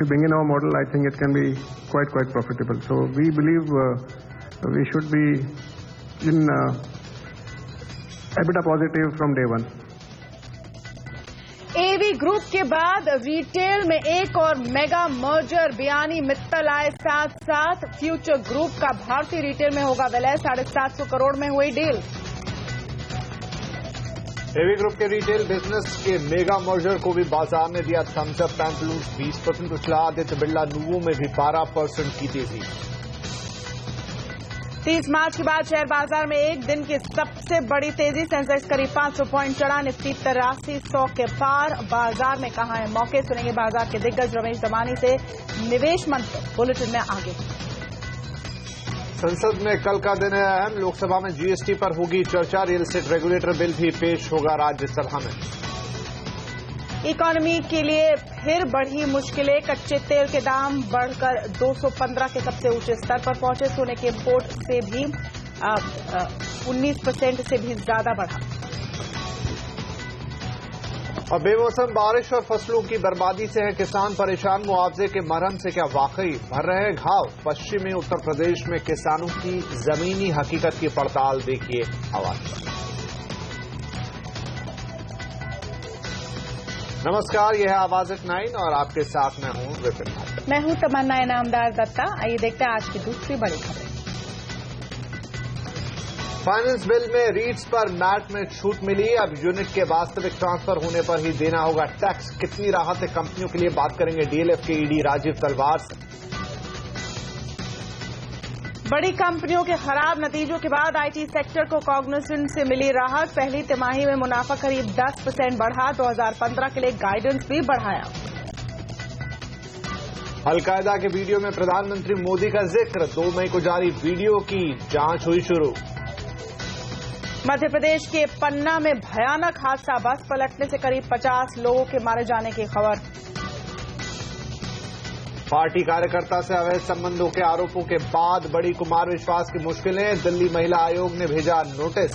you bring in our model, I think it can be quite profitable. So we believe we should be in EBITDA positive from day one. AV group के बाद retail में एक और mega merger, Biyani Mittal आए साथ साथ। Future group का भारतीय रिटेल में होगा विलय, 750 करोड़ में हुई डील। एवी ग्रुप के रिटेल बिजनेस के मेगा मर्जर को भी बाजार ने दिया थम्स अप। पैंपलून 20% उछला, आदित्य बिरला नुवो में भी 12% की तेजी। 30 मार्च के बाद शेयर बाजार में एक दिन की सबसे बड़ी तेजी। सेंसेक्स करीब 500 पॉइंट चढ़ा, निफ्टी 8300 के पार। बाजार में कहां है मौके, सुनेंगे बाजार के दिग्गज रमेश दमानी से। निवेश मंत्र बुलेटिन में आगे। संसद में कल का दिन है अहम, लोकसभा में जीएसटी पर होगी चर्चा। रियल एस्टेट रेगुलेटर बिल भी पेश होगा राज्यसभा में। इकोनॉमी के लिए फिर बढ़ी मुश्किलें, कच्चे तेल के दाम बढ़कर 215 के सबसे ऊंचे स्तर पर पहुंचे। सोने के इंपोर्ट से भी 19% से भी ज्यादा बढ़ा। और बेमौसम बारिश और फसलों की बर्बादी से है किसान परेशान, मुआवजे के मरहम से क्या वाकई भर रहे हैं घाव। पश्चिमी उत्तर प्रदेश में किसानों की जमीनी हकीकत की पड़ताल, देखिए आवाज पर। नमस्कार, यह है आवाज एट 9 और आपके साथ मैं हूं विपिन भाटिया। मैं हूं तमन्ना इनामदार दत्ता। आइए देखते हैं आज की दूसरी बड़ी खबर। फाइनेंस बिल में रीट्स पर मैट में छूट मिली। अब यूनिट के वास्तविक ट्रांसफर होने पर ही देना होगा टैक्स। कितनी राहत है कंपनियों के लिए, बात करेंगे डीएलएफ के ईडी राजीव तलवार से। बड़ी कंपनियों के खराब नतीजों के बाद आईटी सेक्टर को कॉग्निजेंट से मिली राहत। पहली तिमाही में मुनाफा करीब 10% बढ़ा। 2015 के लिए गाइडेंस भी बढ़ाया। अलकायदा के वीडियो में प्रधानमंत्री मोदी का जिक्र। 2 मई को जारी वीडियो की जांच हुई शुरू। मध्य प्रदेश के पन्ना में भयानक हादसा, बस पलटने से करीब 50 लोगों के मारे जाने की खबर। पार्टी कार्यकर्ता से अवैध संबंधों के आरोपों के बाद बड़ी कुमार विश्वास की मुश्किलें, दिल्ली महिला आयोग ने भेजा नोटिस।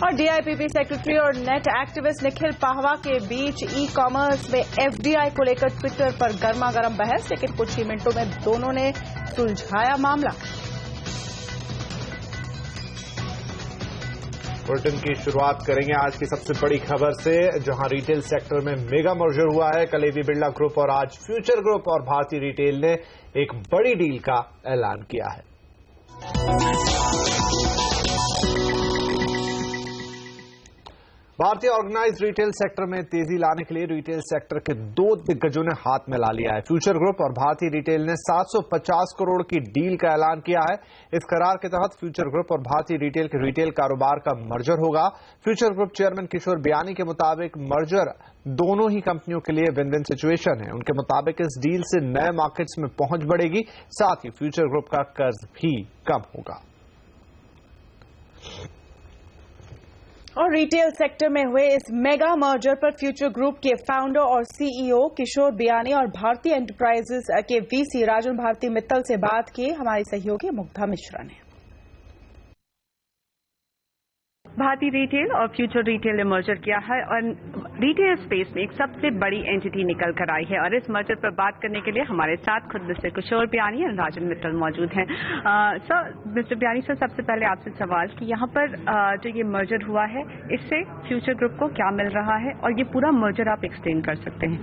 और डीआईपीपी सेक्रेटरी और नेट एक्टिविस्ट निखिल पाहवा के बीच ई कॉमर्स में एफडीआई को लेकर ट्विटर पर गर्मा गर्म बहस, लेकिन कुछ ही मिनटों में दोनों ने सुलझाया मामला। बुलेटिन की शुरुआत करेंगे आज की सबसे बड़ी खबर से, जहां रिटेल सेक्टर में मेगा मर्जर हुआ है। कल एवी बिरला ग्रुप और आज फ्यूचर ग्रुप और भारतीय रिटेल ने एक बड़ी डील का ऐलान किया है। भारतीय ऑर्गेनाइज्ड रिटेल सेक्टर में तेजी लाने के लिए रिटेल सेक्टर के 2 दिग्गजों ने हाथ मिला लिया है। फ्यूचर ग्रुप और भारतीय रिटेल ने 750 करोड़ की डील का ऐलान किया है। इस करार के तहत फ्यूचर ग्रुप और भारतीय रिटेल के रिटेल कारोबार का मर्जर होगा। Future group chairman Kishore Biyani के मुताबिक मर्जर दोनों ही कंपनियों के लिए विन विन सिचुएशन है। उनके मुताबिक इस डील से नए मार्केट्स में पहुंच बढ़ेगी, साथ ही फ्यूचर ग्रुप का कर्ज भी कम होगा। और रिटेल सेक्टर में हुए इस मेगा मर्जर पर फ्यूचर ग्रुप के फाउंडर और सीईओ किशोर बियानी और भारतीय एंटरप्राइजेस के वीसी राजन भारती मित्तल से बात की हमारी सहयोगी मुग्धा मिश्रा ने। भारतीय रिटेल और फ्यूचर रिटेल ने मर्जर किया है और रिटेल स्पेस में एक सबसे बड़ी एंटिटी निकल कर आई है। और इस मर्जर पर बात करने के लिए हमारे साथ खुद मिस्टर किशोर बियानी और राजन मित्तल मौजूद हैं। सर, मिस्टर बियानी सर, सबसे पहले आपसे सवाल कि यहाँ पर जो ये मर्जर हुआ है, इससे फ्यूचर ग्रुप को क्या मिल रहा है और ये पूरा मर्जर आप एक्सप्लेन कर सकते हैं?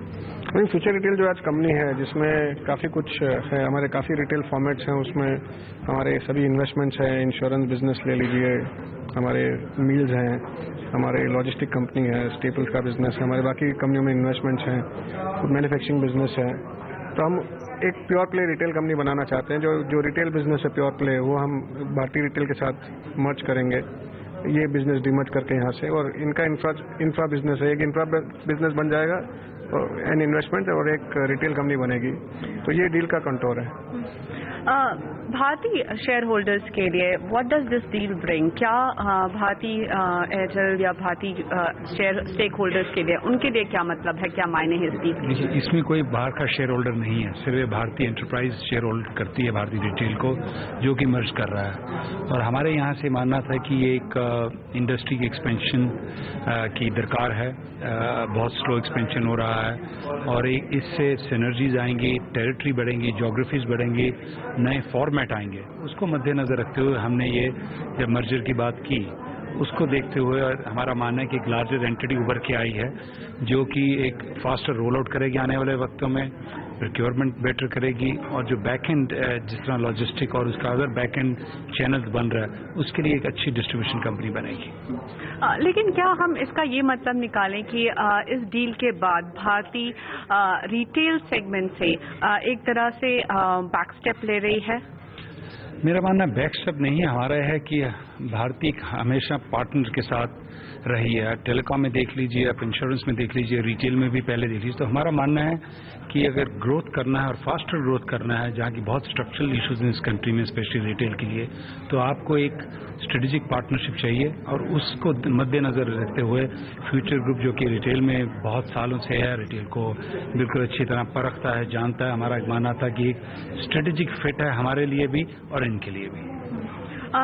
फ्यूचर रिटेल जो आज कंपनी है जिसमें काफ़ी कुछ है, हमारे काफ़ी रिटेल फॉर्मेट्स हैं, उसमें हमारे सभी इन्वेस्टमेंट्स हैं। इंश्योरेंस बिजनेस ले लीजिए, हमारे मील्स हैं, हमारे लॉजिस्टिक कंपनी है, स्टेपल्स का बिजनेस है, हमारे बाकी कंपनियों में इन्वेस्टमेंट्स हैं, फूड मैन्युफैक्चरिंग बिजनेस है। तो हम एक प्योर प्ले रिटेल कंपनी बनाना चाहते हैं। जो रिटेल बिजनेस है प्योर प्ले, वो हम भारतीय रिटेल के साथ मर्ज करेंगे, ये बिजनेस डीमर्ज करके यहाँ से। और इनका इंफ्रा बिजनेस है, एक इंफ्रा बिजनेस बन जाएगा एन इन्वेस्टमेंट और एक रिटेल कंपनी बनेगी। तो ये डील का कंटोर है। भारतीय शेयर होल्डर्स के लिए what does this deal bring? क्या भारतीय एयरटेल या भारतीय शेयर स्टेक होल्डर्स के लिए, उनके लिए क्या मतलब है, क्या मायने हैं इस डील के? देखिए, इसमें कोई बाहर का शेयर होल्डर नहीं है, सिर्फ भारतीय एंटरप्राइज शेयर होल्ड करती है भारतीय रिटेल को, जो कि मर्ज कर रहा है। और हमारे यहाँ से मानना था कि ये एक इंडस्ट्री की एक्सपेंशन की दरकार है। बहुत स्लो एक्सपेंशन हो रहा रहा है और इससे सिनर्जीज आएंगी, टेरिटरी बढ़ेंगी, ज्योग्राफीज बढ़ेंगी, नए फॉर्मेट आएंगे। उसको मद्देनजर रखते हुए हमने ये जब मर्जर की बात की, उसको देखते हुए हमारा मानना है कि एक लार्जर एंटिटी उभर के आई है जो कि एक फास्टर रोल आउट करेगी आने वाले वक्तों में, प्रोक्योरमेंट बेटर करेगी और जो बैक एंड जिस तरह लॉजिस्टिक और उसका अदर बैक एंड चैनल्स बन रहा है उसके लिए एक अच्छी डिस्ट्रीब्यूशन कंपनी बनेगी। लेकिन क्या हम इसका ये मतलब निकालें कि इस डील के बाद भारतीय रिटेल सेगमेंट से एक तरह से बैकस्टेप ले रही है? मेरा मानना बैकस्टेप नहीं है, हमारा है कि भारतीय हमेशा पार्टनर के साथ रही है। टेलीकॉम में देख लीजिए, आप इंश्योरेंस में देख लीजिए, रिटेल में भी पहले देख लीजिए। तो हमारा मानना है कि अगर ग्रोथ करना है और फास्टर ग्रोथ करना है, जहाँ की बहुत स्ट्रक्चरल इश्यूज हैं इस कंट्री में स्पेशली रिटेल के लिए, तो आपको एक स्ट्रेटेजिक पार्टनरशिप चाहिए और उसको मद्देनजर रखते हुए फ्यूचर ग्रुप जो कि रिटेल में बहुत सालों से है, रिटेल को बिल्कुल अच्छी तरह परखता है, जानता है, हमारा एक मानना था कि एक स्ट्रेटेजिक फिट है हमारे लिए भी और इनके लिए भी।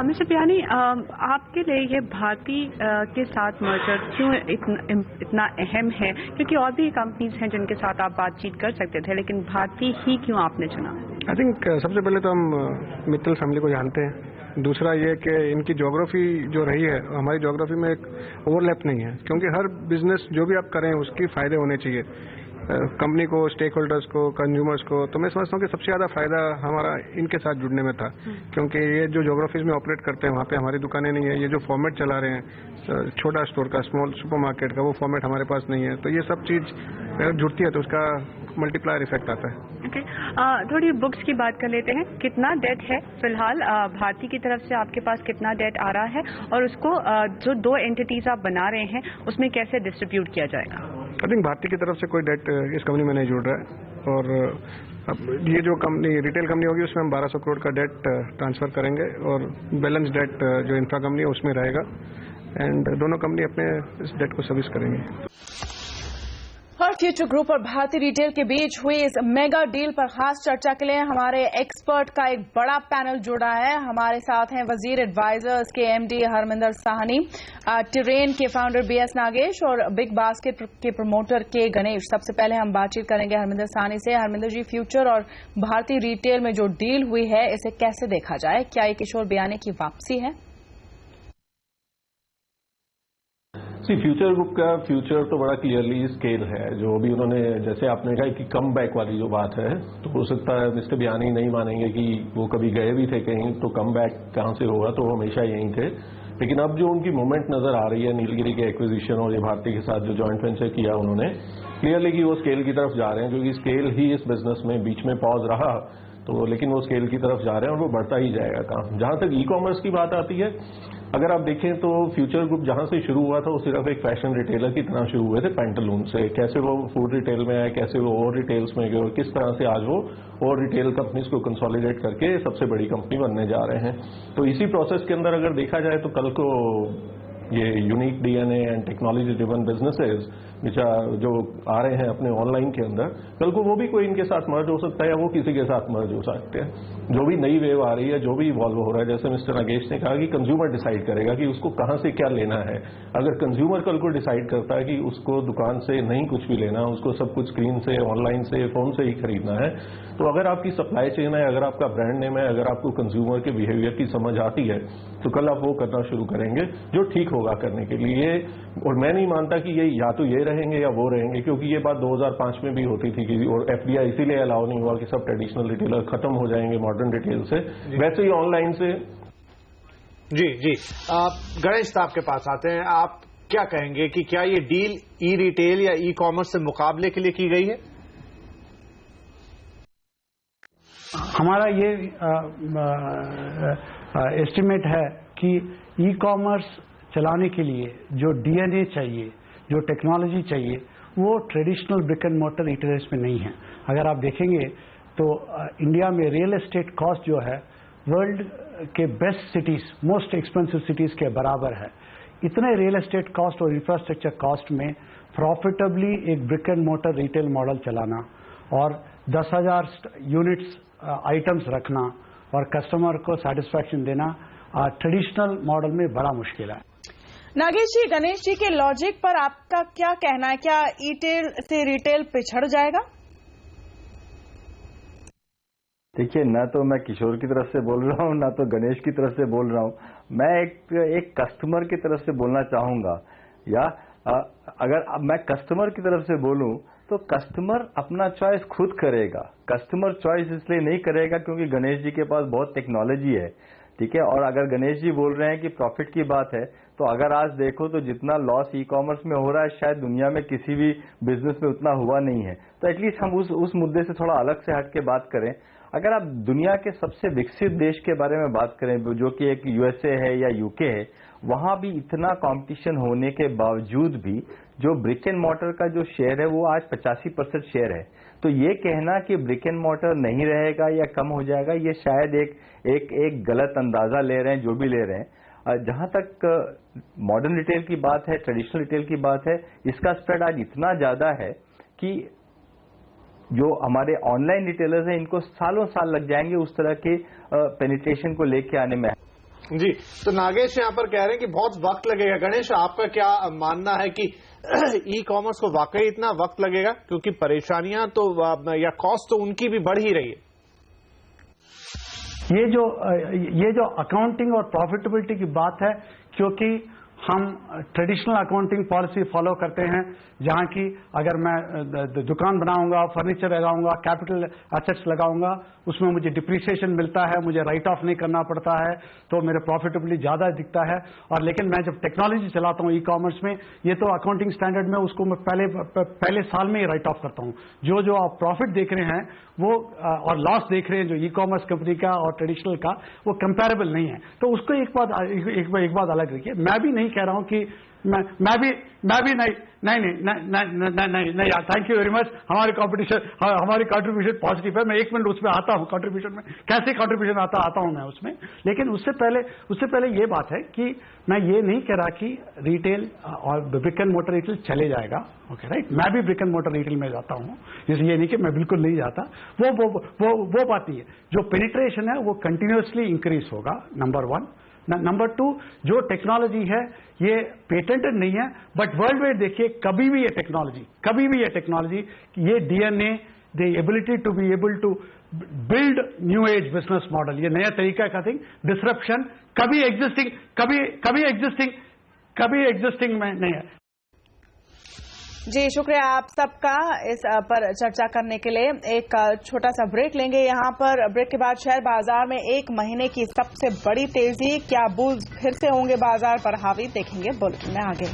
मिस्टर पियानी, आपके लिए ये भारती के साथ मर्जर क्यों इतना अहम है? क्योंकि और भी कंपनीज हैं जिनके साथ आप बातचीत कर सकते थे, लेकिन भारती ही क्यों आपने चुना? आई थिंक सबसे पहले तो हम मित्तल फैमिली को जानते हैं। दूसरा ये कि इनकी ज्योग्राफी जो रही है, हमारी ज्योग्राफी में एक ओवरलैप नहीं है, क्योंकि हर बिजनेस जो भी आप करें उसकी फायदे होने चाहिए कंपनी को, स्टेक होल्डर्स को, कंज्यूमर्स को। तो मैं समझता हूँ कि सबसे ज़्यादा फायदा हमारा इनके साथ जुड़ने में था, क्योंकि ये जो ज्योग्राफीज में ऑपरेट करते हैं वहाँ पे हमारी दुकानें नहीं है। ये जो फॉर्मेट चला रहे हैं छोटा स्टोर का, स्मॉल सुपरमार्केट का, वो फॉर्मेट हमारे पास नहीं है। तो ये सब चीज़ अगर जुड़ती है तो उसका मल्टीप्लायर इफेक्ट आता है। ओके, थोड़ी बुक्स की बात कर लेते हैं। कितना डेट है फिलहाल भारती की तरफ से? आपके पास कितना डेट आ रहा है और उसको जो दो एंटिटीज आप बना रहे हैं उसमें कैसे डिस्ट्रीब्यूट किया जाएगा? आई थिंक भारती की तरफ से कोई डेट इस कंपनी में नहीं जुड़ रहा है और अब ये जो कंपनी रिटेल कंपनी होगी उसमें हम 1200 करोड़ का डेट ट्रांसफर करेंगे और बैलेंस डेट जो इंफ्रा कंपनी है उसमें रहेगा एंड दोनों कंपनी अपने इस डेट को सर्विस करेंगे। और फ्यूचर ग्रुप और भारतीय रिटेल के बीच हुई इस मेगा डील पर खास चर्चा के लिए हमारे एक्सपर्ट का एक बड़ा पैनल जुड़ा है। हमारे साथ हैं वजीर एडवाइजर्स के एमडी हरमिंदर साहनी, टिरेन के फाउंडर बीएस नागेश और बिग बास्केट के प्रमोटर के गणेश। सबसे पहले हम बातचीत करेंगे हरमिंदर साहनी से। हरमिंदर जी, फ्यूचर और भारतीय रिटेल में जो डील हुई है इसे कैसे देखा जाए? क्या ये किशोर बियानी की वापसी है? फ्यूचर ग्रुप का फ्यूचर तो बड़ा क्लियरली स्केल है। जो भी उन्होंने, जैसे आपने कहा कि कम बैक वाली जो बात है, तो हो सकता है मिस्टर बियानी नहीं मानेंगे कि वो कभी गए भी थे कहीं, तो कम बैक कहां से होगा, तो वो हमेशा यहीं थे। लेकिन अब जो उनकी मूवमेंट नजर आ रही है नीलगिरी के एक्विजिशन और ये भारती के साथ जो जॉइंट वेंचर किया उन्होंने, क्लियरली कि वो स्केल की तरफ जा रहे हैं, क्योंकि स्केल ही इस बिजनेस में बीच में पॉज रहा, तो लेकिन वो स्केल की तरफ जा रहे हैं और वो बढ़ता ही जाएगा काम। जहां तक ई कॉमर्स की बात आती है, अगर आप देखें तो फ्यूचर ग्रुप जहां से शुरू हुआ था वो सिर्फ एक फैशन रिटेलर की तरह शुरू हुए थे पैंटालून से। कैसे वो फूड रिटेल में आए, कैसे वो और रिटेल्स में गए और किस तरह से आज वो और रिटेल कंपनीज को कंसोलिडेट करके सबसे बड़ी कंपनी बनने जा रहे हैं। तो इसी प्रोसेस के अंदर अगर देखा जाए तो कल को ये unique DNA and technology driven businesses जो आ रहे हैं अपने ऑनलाइन के अंदर, कल को वो भी कोई इनके साथ मर्ज हो सकता है या वो किसी के साथ मर्ज हो सकते हैं। जो भी नई वेव आ रही है, जो भी इवॉल्व हो रहा है, जैसे मिस्टर नागेश ने कहा कि कंज्यूमर डिसाइड करेगा कि उसको कहां से क्या लेना है। अगर कंज्यूमर कल को डिसाइड करता है कि उसको दुकान से नहीं कुछ भी लेना, उसको सब कुछ स्क्रीन से, ऑनलाइन से, फोन से ही खरीदना है, तो अगर आपकी सप्लाई चेन है, अगर आपका ब्रांड नेम है, अगर आपको कंज्यूमर के बिहेवियर की समझ आती है, तो कल आप वो करना शुरू करेंगे जो ठीक होगा करने के लिए। और मैं नहीं मानता कि ये या तो ये रहेंगे या वो रहेंगे, क्योंकि ये बात 2005 में भी होती थी कि और एफडीआई इसीलिए अलाउ नहीं हुआ कि सब ट्रेडिशनल रिटेलर खत्म हो जाएंगे मॉडर्न रिटेल से, वैसे ही ऑनलाइन से। जी गणेश साहब के पास आते हैं। आप क्या कहेंगे कि क्या ये डील ई रिटेल या ई कॉमर्स से मुकाबले के लिए की गई है? हमारा ये एस्टिमेट है कि ई कॉमर्स चलाने के लिए जो डीएनए चाहिए, जो टेक्नोलॉजी चाहिए, वो traditional brick and motor retailers में नहीं है। अगर आप देखेंगे तो इंडिया में रियल एस्टेट कॉस्ट जो है वर्ल्ड के best cities, most expensive cities के बराबर है। इतने रियल एस्टेट कॉस्ट और इंफ्रास्ट्रक्चर कॉस्ट में प्रॉफिटेबली एक brick and motor retail model चलाना और 10,000 यूनिट्स आइटम्स रखना और कस्टमर को सेटिस्फैक्शन देना ट्रेडिशनल मॉडल में बड़ा मुश्किल है। नागेश जी, गणेश जी के लॉजिक पर आपका क्या कहना है? क्या ई-टेल से रिटेल पिछड़ जाएगा? देखिए, ना तो मैं किशोर की तरफ से बोल रहा हूँ, ना तो गणेश की तरफ से बोल रहा हूँ। मैं एक कस्टमर की तरफ से बोलना चाहूंगा, या अगर मैं कस्टमर की तरफ से बोलूं तो कस्टमर अपना चॉइस खुद करेगा। कस्टमर चॉइस इसलिए नहीं करेगा क्योंकि गणेश जी के पास बहुत टेक्नोलॉजी है, ठीक है। और अगर गणेश जी बोल रहे हैं कि प्रॉफिट की बात है, तो अगर आज देखो तो जितना लॉस ई कॉमर्स में हो रहा है शायद दुनिया में किसी भी बिजनेस में उतना हुआ नहीं है। तो एटलीस्ट हम उस मुद्दे से थोड़ा अलग से हट के बात करें। अगर आप दुनिया के सबसे विकसित देश के बारे में बात करें, जो कि एक यूएसए है या यूके है, वहां भी इतना कंपटीशन होने के बावजूद भी जो ब्रिक एंड मॉर्टर का जो शेयर है वो आज 85% शेयर है। तो ये कहना कि ब्रिक एंड मॉर्टर नहीं रहेगा या कम हो जाएगा, ये शायद एक गलत अंदाजा ले रहे हैं, जो भी ले रहे हैं। जहां तक मॉडर्न रिटेल की बात है, ट्रेडिशनल रिटेल की बात है, इसका स्प्रेड आज इतना ज्यादा है कि जो हमारे ऑनलाइन रिटेलर्स हैं इनको सालों साल लग जाएंगे उस तरह के पेनिट्रेशन को लेके आने में। जी, तो नागेश यहाँ पर कह रहे हैं कि बहुत वक्त लगेगा। गणेश, आपका क्या मानना है कि ई कॉमर्स को वाकई इतना वक्त लगेगा? क्योंकि परेशानियां तो या कॉस्ट तो उनकी भी बढ़ ही रही है। ये जो अकाउंटिंग और प्रॉफिटेबिलिटी की बात है, क्योंकि हम ट्रेडिशनल अकाउंटिंग पॉलिसी फॉलो करते हैं, जहां की अगर मैं दुकान बनाऊंगा, फर्नीचर लगाऊंगा, कैपिटल एसेट्स लगाऊंगा, उसमें मुझे डिप्रिसिएशन मिलता है, मुझे राइट ऑफ नहीं करना पड़ता है, तो मेरे प्रॉफिटेबिलिटी ज्यादा दिखता है। और लेकिन मैं जब टेक्नोलॉजी चलाता हूं ई कॉमर्स में, ये तो अकाउंटिंग स्टैंडर्ड में उसको मैं पहले साल में ही राइट ऑफ करता हूं। जो आप प्रॉफिट देख रहे हैं वो और लॉस देख रहे हैं जो ई कॉमर्स कंपनी का और ट्रेडिशनल का, वो कंपैरेबल नहीं है। तो उसको एक बात अलग रखिए। मैं भी नहीं कह रहा हूं कि मैं भी नहीं यार, थैंक यू वेरी मच। हमारी कंट्रीब्यूशन पॉजिटिव है। मैं 1 मिनट उसमें आता हूं, कंट्रीब्यूशन में कैसे कंट्रीब्यूशन आता हूं मैं उसमें। लेकिन उससे पहले ये बात है कि मैं ये नहीं कह रहा कि रिटेल और ब्रिक एंड मोटर रिटेल चले जाएगा, ओके राइट। मैं भी ब्रिक एंड मोटर रिटेल में जाता हूं, इसलिए ये नहीं कि मैं बिल्कुल नहीं जाता। वो बात नहीं है। जो पेनिट्रेशन है वो कंटिन्यूसली इंक्रीज होगा, नंबर 1। नंबर 2, जो टेक्नोलॉजी है ये पेटेंटेड नहीं है, बट वर्ल्ड वाइड देखिए कभी भी ये टेक्नोलॉजी ये DNA, the ability to be able to build new age business model, ये नया तरीका का थिंग, डिसरप्शन कभी एग्जिस्टिंग में नहीं है। जी, शुक्रिया आप सबका इस पर चर्चा करने के लिए। एक छोटा सा ब्रेक लेंगे यहाँ पर। ब्रेक के बाद शेयर बाजार में 1 महीने की सबसे बड़ी तेजी, क्या बुल्स फिर से होंगे बाजार पर हावी, देखेंगे बुलेटिन में आगे।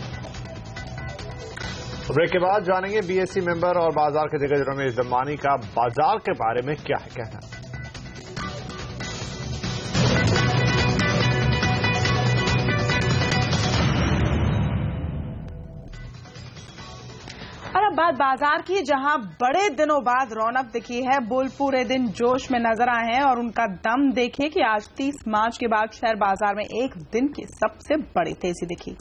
ब्रेक के बाद जानेंगे बीएससी मेंबर और बाजार के दिग्गज रमेश दमानी का बाजार के बारे में क्या है कहना। और अब बात बाजार की, जहां बड़े दिनों बाद रौनक दिखी है। बुल पूरे दिन जोश में नजर आए हैं और उनका दम देखिए कि आज 30 मार्च के बाद शेयर बाजार में एक दिन की सबसे बड़ी तेजी दिखी।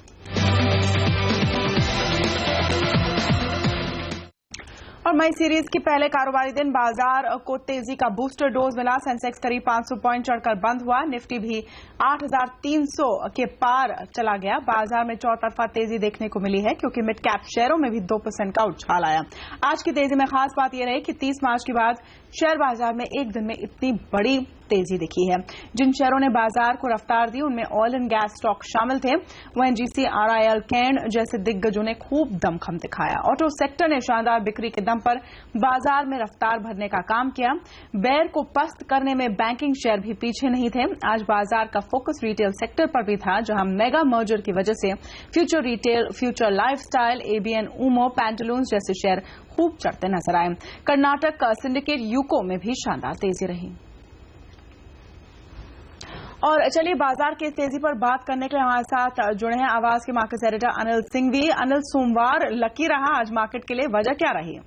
और मई सीरीज के पहले कारोबारी दिन बाजार को तेजी का बूस्टर डोज मिला। सेंसेक्स करीब 500 पॉइंट चढ़कर बंद हुआ। निफ्टी भी 8,300 के पार चला गया। बाजार में चौतरफा तेजी देखने को मिली है क्योंकि मिड कैप शेयरों में भी 2% का उछाल आया। आज की तेजी में खास बात यह रही कि 30 मार्च के बाद शेयर बाजार में एक दिन में इतनी बड़ी तेजी दिखी है। जिन शेयरों ने बाजार को रफ्तार दी उनमें ऑयल एंड गैस स्टॉक शामिल थे। वहीं एनजीसी, आरआईएल, कैन जैसे दिग्गजों ने खूब दमखम दिखाया। ऑटो सेक्टर ने शानदार बिक्री के दम पर बाजार में रफ्तार भरने का काम किया। बेयर को पस्त करने में बैंकिंग शेयर भी पीछे नहीं थे। आज बाजार का फोकस रिटेल सेक्टर पर भी था, जहां मेगा मर्जर की वजह से future retail, future lifestyle, ABN, ऊमो, पैंटालून्स जैसे शेयर खूब चढ़ते नजर आए। कर्नाटक का सिंडिकेट यूको में भी शानदार तेजी रही। और चलिए बाजार की तेजी पर बात करने के लिए हमारे साथ जुड़े हैं आवाज के मार्केट एडिटर अनिल सिंघवी। अनिल, सोमवार लकी रहा आज मार्केट के लिए, वजह क्या रही?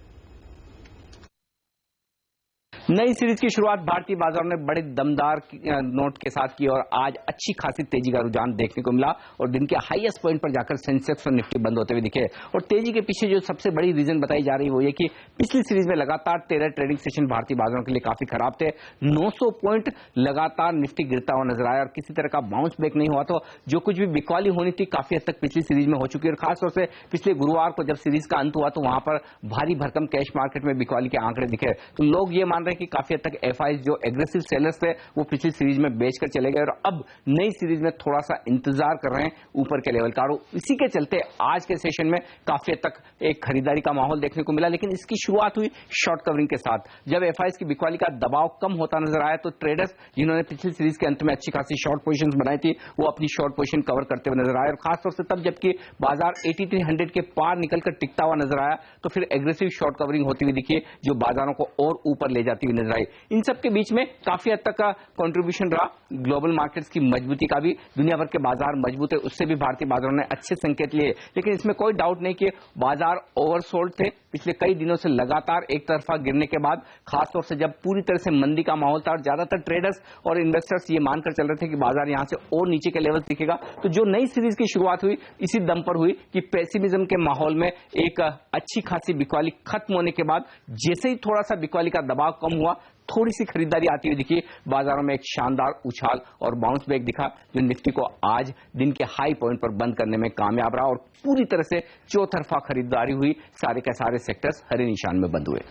नई सीरीज की शुरुआत भारतीय बाजारों ने बड़े दमदार नोट के साथ की और आज अच्छी खासी तेजी का रुझान देखने को मिला और दिन के हाईएस्ट पॉइंट पर जाकर सेंसेक्स और निफ्टी बंद होते हुए दिखे। और तेजी के पीछे जो सबसे बड़ी रीजन बताई जा रही है वो ये कि पिछली सीरीज में लगातार 13 ट्रेडिंग सेशन भारतीय बाजारों के लिए काफी खराब थे। 900 पॉइंट लगातार निफ्टी गिरता हुआ नजर आया और किसी तरह का बाउंस बैक नहीं हुआ। तो जो कुछ भी बिकवाली होनी थी काफी हद तक पिछली सीरीज में हो चुकी है और खासतौर से पिछले गुरुवार को जब सीरीज का अंत हुआ तो वहां पर भारी भरकम कैश मार्केट में बिकवाली के आंकड़े दिखे। तो लोग ये मान रहे हैं कि काफी हद तक एफआईज जो एग्रेसिव सेलर्स थे वो पिछली सीरीज में बेचकर चले गए और अब नई सीरीज में थोड़ा सा इंतजार कर रहे हैं ऊपर के लेवल का। और इसी के चलते आज के सेशन में काफी हद तक एक खरीदारी का माहौल देखने को मिला, लेकिन इसकी शुरुआत हुई शॉर्ट कवरिंग के साथ। जब एफआईज की बिकवाली का दबाव कम होता नजर आया तो ट्रेडर्स जिन्होंने पिछली सीरीज के अंत में अच्छी खासी शॉर्ट पोजीशंस बनाई थी वो अपनी शॉर्ट पोजीशन कवर करते हुए नजर आए। और खासतौर से तब जबकि बाजार 8300 के पार निकलकर टिकता हुआ नजर आया तो फिर एग्रेसिव शॉर्ट कवरिंग होती हुई दिखी जो बाजारों को और ऊपर ले जाती हुई नजर आई। इन सब के बीच में काफी हद तक का कंट्रीब्यूशन रहा ग्लोबल मार्केट्स की मजबूती का भी। दुनिया भर के बाजार मजबूत है, उससे भी भारतीय बाजारों ने अच्छे संकेत लिए, लेकिन इसमें कोई डाउट नहीं कि बाजार ओवरसोल्ड थे। पिछले कई दिनों से लगातार एक तरफा गिरने के बाद खासतौर से जब पूरी तरह से मंदी का माहौल था और ज्यादातर ट्रेडर्स और इन्वेस्टर्स ये मानकर चल रहे थे कि बाजार यहां से और नीचे के लेवल दिखेगा, तो जो नई सीरीज की शुरुआत हुई इसी दम पर हुई कि पेसिमिज्म के माहौल में एक अच्छी खासी बिकवाली खत्म होने के बाद जैसे ही थोड़ा सा बिकवाली का दबाव कम हुआ थोड़ी सी खरीदारी आती हुई दिखी। बाजारों में एक शानदार उछाल और बाउंस बैक दिखा जो निफ्टी को आज दिन के हाई पॉइंट पर बंद करने में कामयाब रहा और पूरी तरह से चौतरफा खरीदारी हुई। सारे के सारे सेक्टर्स हरे निशान में बंद हुए।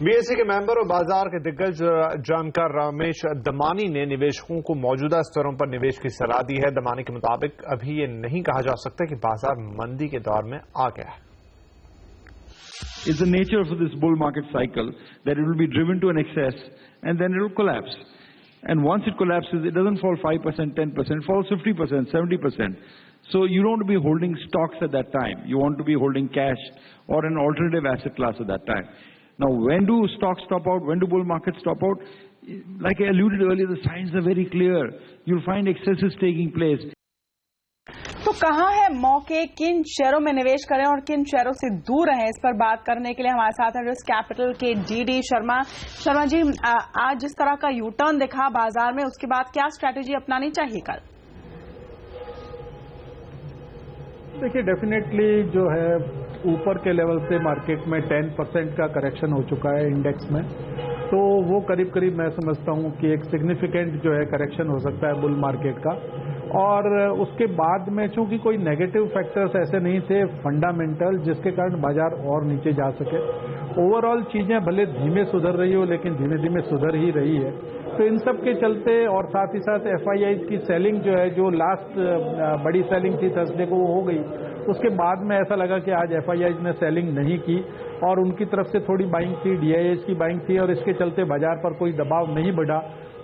बीएसई के मेंबर और बाजार के दिग्गज जानकार रमेश दमानी ने निवेशकों को मौजूदा स्तरों पर निवेश की सलाह दी है। दमानी के मुताबिक अभी ये नहीं कहा जा सकता कि बाजार मंदी के दौर में आ गया है। It's the nature of this bull market cycle that it will be driven to an excess and then it will collapse. And once it collapses, it doesn't fall 5%, 10%, it falls 50%, 70%. So you don't want to be holding stocks at that time. You want to be holding cash or an alternative asset class at that time. Now, when do stocks stop out? When do bull markets stop out? Like I alluded earlier, the signs are very clear. You'll find excesses taking place. तो कहाँ है मौके, किन शेयरों में निवेश करें और किन शेयरों से दूर रहें, इस पर बात करने के लिए हमारे साथ है रिस्क कैपिटल के डीडी शर्मा। शर्मा जी, आज जिस तरह का यू टर्न दिखा बाजार में उसके बाद क्या स्ट्रैटेजी अपनानी चाहिए कल? देखिए, डेफिनेटली जो है ऊपर के लेवल से मार्केट में 10% का करेक्शन हो चुका है इंडेक्स में, तो वो करीब करीब मैं समझता हूं कि एक सिग्निफिकेंट जो है करेक्शन हो सकता है बुल मार्केट का। और उसके बाद में चूंकि कोई नेगेटिव फैक्टर्स ऐसे नहीं थे फंडामेंटल जिसके कारण बाजार और नीचे जा सके। ओवरऑल चीजें भले धीमे सुधर रही हो लेकिन धीमे धीमे सुधर ही रही है। तो इन सब के चलते और साथ ही साथ एफआईआईज की सेलिंग जो है, जो लास्ट बड़ी सेलिंग थी थर्सडे को वो हो गई, उसके बाद में ऐसा लगा कि आज एफआईआईज ने सेलिंग नहीं की और उनकी तरफ से थोड़ी बाइंग थी, डीआईएस की बाइंग थी और इसके चलते बाजार पर कोई दबाव नहीं बढ़ा।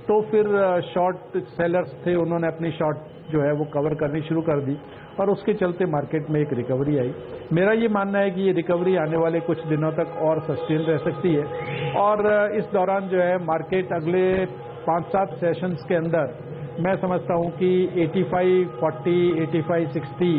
तो फिर शॉर्ट सेलर्स थे, उन्होंने अपनी शॉर्ट जो है वो कवर करनी शुरू कर दी और उसके चलते मार्केट में एक रिकवरी आई। मेरा ये मानना है कि ये रिकवरी आने वाले कुछ दिनों तक और सस्टेन रह सकती है और इस दौरान जो है मार्केट अगले 5-7 सेशंस के अंदर मैं समझता हूं कि 85-40, 85-60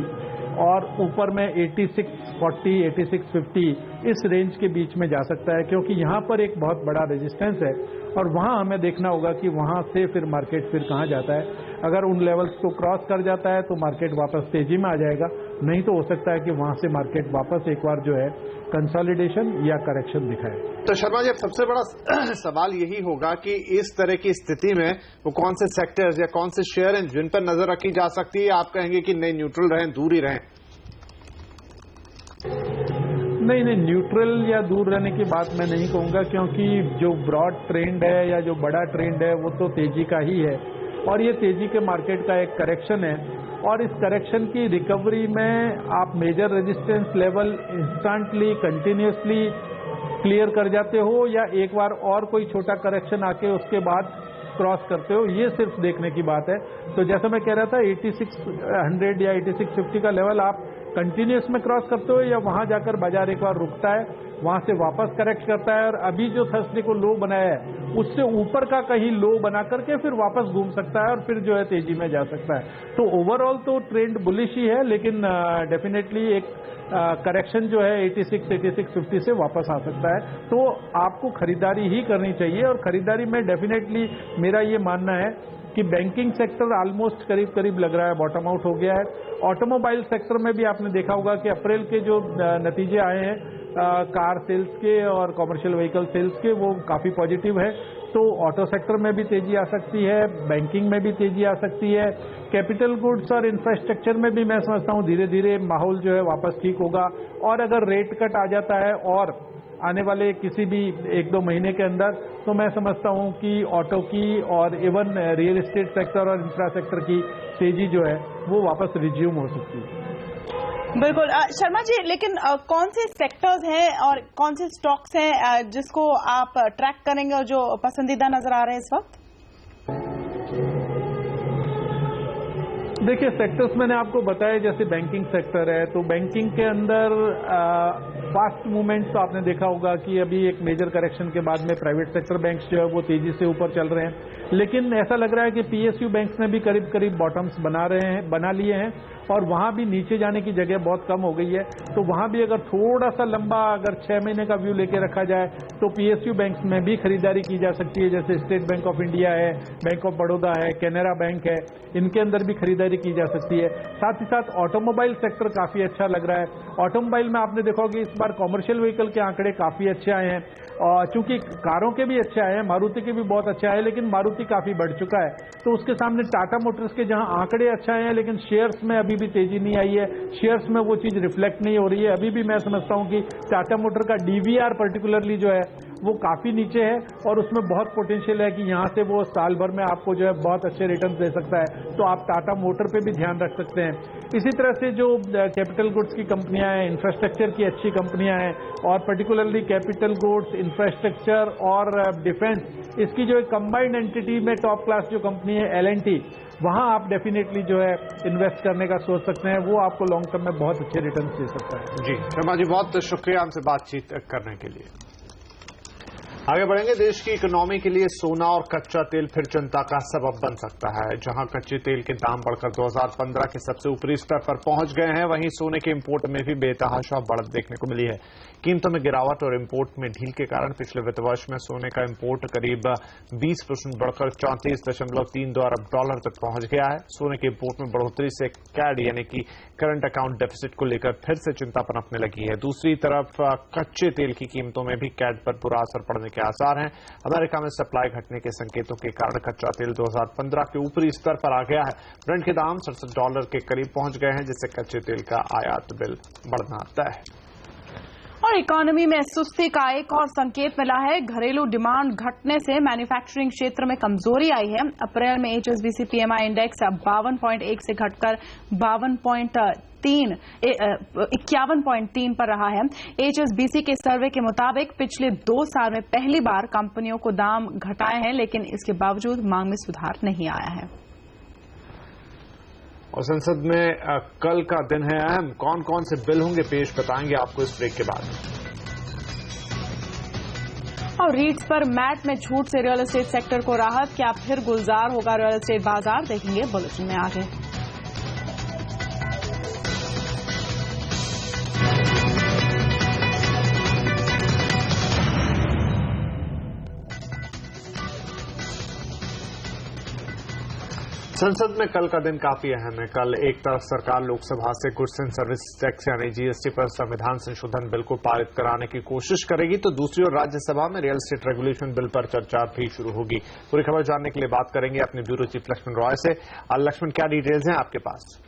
और ऊपर में 86-40, 86-50 इस रेंज के बीच में जा सकता है, क्योंकि यहां पर एक बहुत बड़ा रेजिस्टेंस है और वहां हमें देखना होगा कि वहां से फिर मार्केट फिर कहां जाता है। अगर उन लेवल्स को क्रॉस कर जाता है तो मार्केट वापस तेजी में आ जाएगा, नहीं तो हो सकता है कि वहां से मार्केट वापस एक बार जो है कंसोलिडेशन या करेक्शन दिखाए। तो शर्मा जी, अब सबसे बड़ा सवाल यही होगा कि इस तरह की स्थिति में वो कौन से सेक्टर्स या कौन से शेयर हैं जिन पर नजर रखी जा सकती है? आप कहेंगे कि नहीं, न्यूट्रल रहें, दूर ही रहें? नहीं, न्यूट्रल या दूर रहने की बात मैं नहीं कहूंगा, क्योंकि जो ब्रॉड ट्रेंड है या जो बड़ा ट्रेंड है वो तो तेजी का ही है और ये तेजी के मार्केट का एक करेक्शन है और इस करेक्शन की रिकवरी में आप major resistance level instantly continuously clear कर जाते हो या एक बार और कोई छोटा करेक्शन आके उसके बाद क्रॉस करते हो, ये सिर्फ देखने की बात है। तो जैसा मैं कह रहा था 8600 या 8650 का लेवल आप कंटिन्यूस में क्रॉस करते हो या वहां जाकर बाजार एक बार रुकता है वहां से वापस करेक्ट करता है और अभी जो थर्सडे को लो बनाया है उससे ऊपर का कहीं लो बना करके फिर वापस घूम सकता है और फिर जो है तेजी में जा सकता है। तो ओवरऑल तो ट्रेंड बुलिश ही है, लेकिन डेफिनेटली एक करेक्शन जो है 86-50 से वापस आ सकता है। तो आपको खरीदारी ही करनी चाहिए और खरीदारी में डेफिनेटली मेरा ये मानना है कि बैंकिंग सेक्टर ऑलमोस्ट करीब करीब लग रहा है बॉटम आउट हो गया है। ऑटोमोबाइल सेक्टर में भी आपने देखा होगा कि अप्रैल के जो नतीजे आए हैं कार सेल्स के और कॉमर्शियल व्हीकल सेल्स के, वो काफी पॉजिटिव है। तो ऑटो सेक्टर में भी तेजी आ सकती है, बैंकिंग में भी तेजी आ सकती है, कैपिटल गुड्स और इंफ्रास्ट्रक्चर में भी मैं समझता हूं धीरे धीरे माहौल जो है वापस ठीक होगा। और अगर रेट कट आ जाता है और आने वाले किसी भी 1-2 महीने के अंदर, तो मैं समझता हूं कि ऑटो की और इवन रियल एस्टेट सेक्टर और इंफ्रा सेक्टर की तेजी जो है वो वापस रिज्यूम हो सकती है। बिल्कुल शर्मा जी, लेकिन कौन से सेक्टर्स हैं और कौन से स्टॉक्स हैं जिसको आप ट्रैक करेंगे और जो पसंदीदा नजर आ रहे हैं इस वक्त? देखिए, सेक्टर्स मैंने आपको बताया, जैसे बैंकिंग सेक्टर है तो बैंकिंग के अंदर फास्ट मूवमेंट तो आपने देखा होगा कि अभी एक मेजर करेक्शन के बाद में प्राइवेट सेक्टर बैंक्स जो है वो तेजी से ऊपर चल रहे हैं, लेकिन ऐसा लग रहा है कि पीएसयू बैंक्स ने भी करीब करीब बॉटम्स बना लिए हैं और वहां भी नीचे जाने की जगह बहुत कम हो गई है। तो वहां भी अगर थोड़ा सा लंबा 6 महीने का व्यू लेके रखा जाए तो पीएसयू बैंक्स में भी खरीदारी की जा सकती है, जैसे स्टेट बैंक ऑफ इंडिया है, बैंक ऑफ बड़ौदा है, कैनरा बैंक है, इनके अंदर भी खरीदारी की जा सकती है। साथ ही साथ ऑटोमोबाइल सेक्टर काफी अच्छा लग रहा है। ऑटोमोबाइल में आपने देखा कि इस बार कॉमर्शियल व्हीकल के आंकड़े काफी अच्छे आए हैं और चूंकि कारों के भी अच्छे आए हैं, मारुति के भी बहुत अच्छे आए हैं, लेकिन मारुति काफी बढ़ चुका है। तो उसके सामने टाटा मोटर्स के जहां आंकड़े अच्छे आए हैं लेकिन शेयर्स में अभी भी तेजी नहीं आई है, शेयर्स में वो चीज रिफ्लेक्ट नहीं हो रही है। अभी भी मैं समझता हूं कि टाटा मोटर का डीवीआर पर्टिकुलरली जो है वो काफी नीचे है और उसमें बहुत पोटेंशियल है कि यहां से वो साल भर में आपको जो है बहुत अच्छे रिटर्न दे सकता है। तो आप टाटा मोटर पे भी ध्यान रख सकते हैं। इसी तरह से जो कैपिटल गुड्स की कंपनियां हैं, इंफ्रास्ट्रक्चर की अच्छी कंपनियां हैं और पर्टिकुलरली कैपिटल गुड्स, इंफ्रास्ट्रक्चर और डिफेंस, इसकी जो एक कंबाइंड एंटिटी में टॉप क्लास जो कंपनी है L&T, वहां आप डेफिनेटली जो है इन्वेस्ट करने का सोच सकते हैं। वो आपको लॉन्ग टर्म में बहुत अच्छे रिटर्न दे सकता है। जी शर्मा जी, बहुत शुक्रिया हमसे बातचीत करने के लिए। आगे बढ़ेंगे। देश की इकोनॉमी के लिए सोना और कच्चा तेल फिर चिंता का सबब बन सकता है। जहां कच्चे तेल के दाम बढ़कर 2015 के सबसे ऊपरी स्तर पर पहुंच गए हैं, वहीं सोने के इंपोर्ट में भी बेतहाशा बढ़त देखने को मिली है। कीमतों में गिरावट और इंपोर्ट में ढील के कारण पिछले वित्त वर्ष में सोने का इंपोर्ट करीब 20% बढ़कर 34.32 अरब डॉलर तक पहुंच गया है। सोने के इंपोर्ट में बढ़ोतरी से कैड यानी कि करंट अकाउंट डेफिसिट को लेकर फिर से चिंता पनपने लगी है। दूसरी तरफ कच्चे तेल की कीमतों में भी कैड पर बुरा असर पड़ने के आसार हैं। अमेरिका में सप्लाई घटने के संकेतों के कारण कच्चा तेल 2015 के ऊपरी स्तर पर आ गया है। ब्रेंट के दाम $67 के करीब पहुंच गए हैं, जिससे कच्चे तेल का आयात बिल बढ़ना तय है। और इकोनॉमी में सुस्ती का एक और संकेत मिला है। घरेलू डिमांड घटने से मैन्युफैक्चरिंग क्षेत्र में कमजोरी आई है। अप्रैल में HSBC PMI इंडेक्स 52.1 से घटकर 51.3 पर रहा है। HSBC के सर्वे के मुताबिक पिछले 2 साल में पहली बार कंपनियों को दाम घटाए हैं, लेकिन इसके बावजूद मांग में सुधार नहीं आया है। और संसद में कल का दिन है अहम। कौन कौन से बिल होंगे पेश, बताएंगे आपको इस ब्रेक के बाद। और रीट्स पर मैट में छूट से रियल एस्टेट सेक्टर को राहत, क्या फिर गुलजार होगा रियल एस्टेट बाजार, देखेंगे बुलेटिन में आगे। संसद में कल का दिन काफी अहम है। कल एक तरफ सरकार लोकसभा से गुड्स एंड सर्विस टैक्स यानी GST पर संविधान संशोधन बिल को पारित कराने की कोशिश करेगी, तो दूसरी ओर राज्यसभा में रियल एस्टेट रेगुलेशन बिल पर चर्चा भी शुरू होगी। पूरी खबर जानने के लिए बात करेंगे अपने ब्यूरो चीफ लक्ष्मण रॉय से। लक्ष्मण, क्या डिटेल्स हैं आपके पास?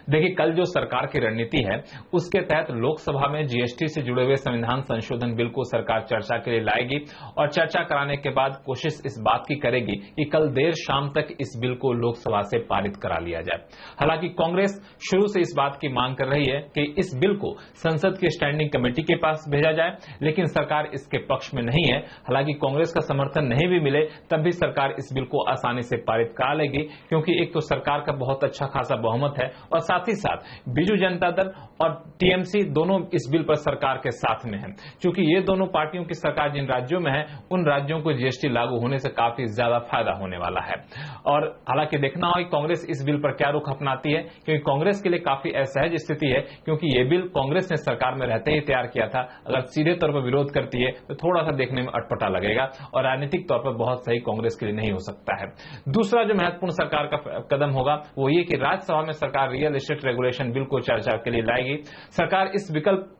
देखिए, कल जो सरकार की रणनीति है उसके तहत लोकसभा में GST से जुड़े हुए संविधान संशोधन बिल को सरकार चर्चा के लिए लाएगी और चर्चा कराने के बाद कोशिश इस बात की करेगी कि कल देर शाम तक इस बिल को लोकसभा से पारित करा लिया जाए। हालांकि कांग्रेस शुरू से इस बात की मांग कर रही है कि इस बिल को संसद की स्टैंडिंग कमेटी के पास भेजा जाए, लेकिन सरकार इसके पक्ष में नहीं है। हालांकि कांग्रेस का समर्थन नहीं भी मिले तब भी सरकार इस बिल को आसानी से पारित करा लेगी, क्योंकि एक तो सरकार का बहुत अच्छा खासा बहुमत है और साथ ही साथ बीजू जनता दल और टीएमसी दोनों इस बिल पर सरकार के साथ में हैं, क्योंकि ये दोनों पार्टियों की सरकार जिन राज्यों में है उन राज्यों को जीएसटी लागू होने से काफी ज्यादा फायदा होने वाला है। और हालांकि देखना होगा कांग्रेस इस बिल पर क्या रुख अपनाती है, क्योंकि कांग्रेस के लिए काफी असहज स्थिति है, क्योंकि ये बिल कांग्रेस ने सरकार में रहते ही तैयार किया था। अगर सीधे तौर पर विरोध करती है तो थोड़ा सा देखने में अटपटा लगेगा और राजनीतिक तौर पर बहुत सही कांग्रेस के लिए नहीं हो सकता है। दूसरा जो महत्वपूर्ण सरकार का कदम होगा वो ये कि राज्यसभा में सरकार रियल एस्टेट रेगुलेशन बिल को चर्चा के लिए लाएगी। सरकार इस विकल्प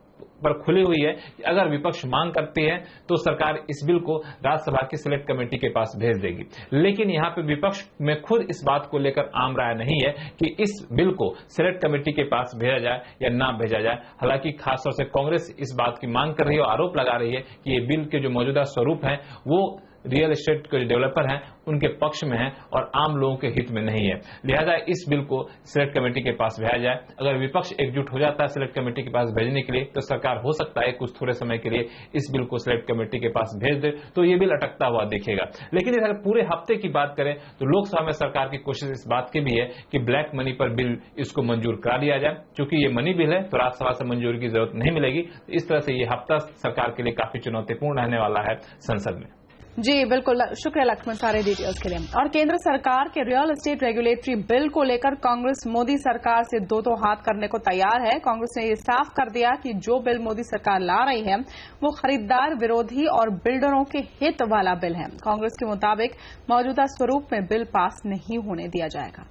पर खुली हुई है कि अगर विपक्ष मांग करती है तो सरकार इस बिल को राज्यसभा की सिलेक्ट कमेटी के पास भेज देगी। लेकिन यहां पे विपक्ष में खुद इस बात को लेकर आम राय नहीं है कि इस बिल को सिलेक्ट कमेटी के पास भेजा जाए या ना भेजा जाए। हालांकि खासतौर से कांग्रेस इस बात की मांग कर रही है और आरोप लगा रही है कि ये बिल के जो मौजूदा स्वरूप है वो रियल एस्टेट के जो डेवलपर हैं उनके पक्ष में है और आम लोगों के हित में नहीं है। लिहाजा इस बिल को सिलेक्ट कमेटी के पास भेजा जाए। अगर विपक्ष एकजुट हो जाता है सिलेक्ट कमेटी के पास भेजने के लिए तो सरकार हो सकता है कुछ थोड़े समय के लिए इस बिल को सिलेक्ट कमेटी के पास भेज दे तो ये बिल अटकता हुआ दिखेगा। लेकिन अगर पूरे हफ्ते की बात करें तो लोकसभा में सरकार की कोशिश इस बात की भी है कि ब्लैक मनी पर बिल इसको मंजूर करा लिया जाए। चूंकि ये मनी बिल है तो राज्यसभा से मंजूरी की जरूरत नहीं मिलेगी। इस तरह से ये हफ्ता सरकार के लिए काफी चुनौतीपूर्ण रहने वाला है संसद में। जी बिल्कुल, शुक्रिया लक्ष्मण सारे डिटेल्स के लिए। और केंद्र सरकार के रियल एस्टेट रेगुलेटरी बिल को लेकर कांग्रेस मोदी सरकार से दो हाथ करने को तैयार है। कांग्रेस ने ये साफ कर दिया कि जो बिल मोदी सरकार ला रही है वो खरीदार विरोधी और बिल्डरों के हित वाला बिल है। कांग्रेस के मुताबिक मौजूदा स्वरूप में बिल पास नहीं होने दिया जाएगा।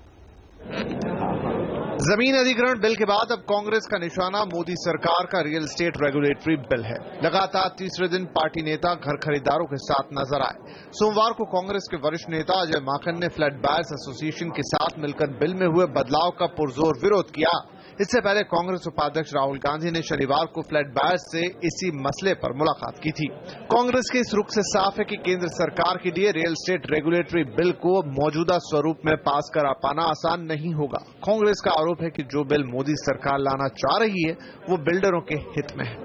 जमीन अधिग्रहण बिल के बाद अब कांग्रेस का निशाना मोदी सरकार का रियल एस्टेट रेगुलेटरी बिल है। लगातार तीसरे दिन पार्टी नेता घर खरीदारों के साथ नजर आए। सोमवार को कांग्रेस के वरिष्ठ नेता अजय माकन ने फ्लैट बायर्स एसोसिएशन के साथ मिलकर बिल में हुए बदलाव का पुरजोर विरोध किया। इससे पहले कांग्रेस उपाध्यक्ष राहुल गांधी ने शनिवार को फ्लैट बायर्स से इसी मसले पर मुलाकात की थी। कांग्रेस के इस रुख से साफ है कि केंद्र सरकार के लिए रियल एस्टेट रेगुलेटरी बिल को मौजूदा स्वरूप में पास करा पाना आसान नहीं होगा। कांग्रेस का आरोप है कि जो बिल मोदी सरकार लाना चाह रही है वो बिल्डरों के हित में है।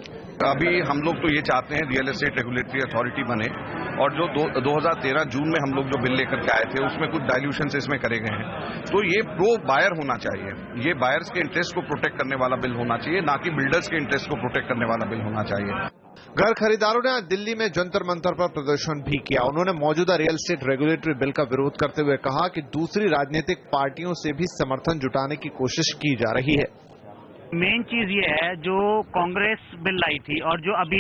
अभी हम लोग तो ये चाहते हैं रियल एस्टेट रेगुलेटरी अथॉरिटी बने और जो 2013 जून में हम लोग जो बिल लेकर के आए थे उसमें कुछ डाइल्यूशन इसमें करे गए हैं। तो ये प्रो बायर होना चाहिए, ये बायर्स के इंटरेस्ट को प्रोटेक्ट करने वाला बिल होना चाहिए, ना कि बिल्डर्स के इंटरेस्ट को प्रोटेक्ट करने वाला बिल होना चाहिए। घर खरीदारों ने आज दिल्ली में जंतर मंतर पर प्रदर्शन भी किया। उन्होंने मौजूदा रियल एस्टेट रेगुलेटरी बिल का विरोध करते हुए कहा कि दूसरी राजनीतिक पार्टियों से भी समर्थन जुटाने की कोशिश की जा रही है। मेन चीज ये है जो कांग्रेस बिल लाई थी और जो अभी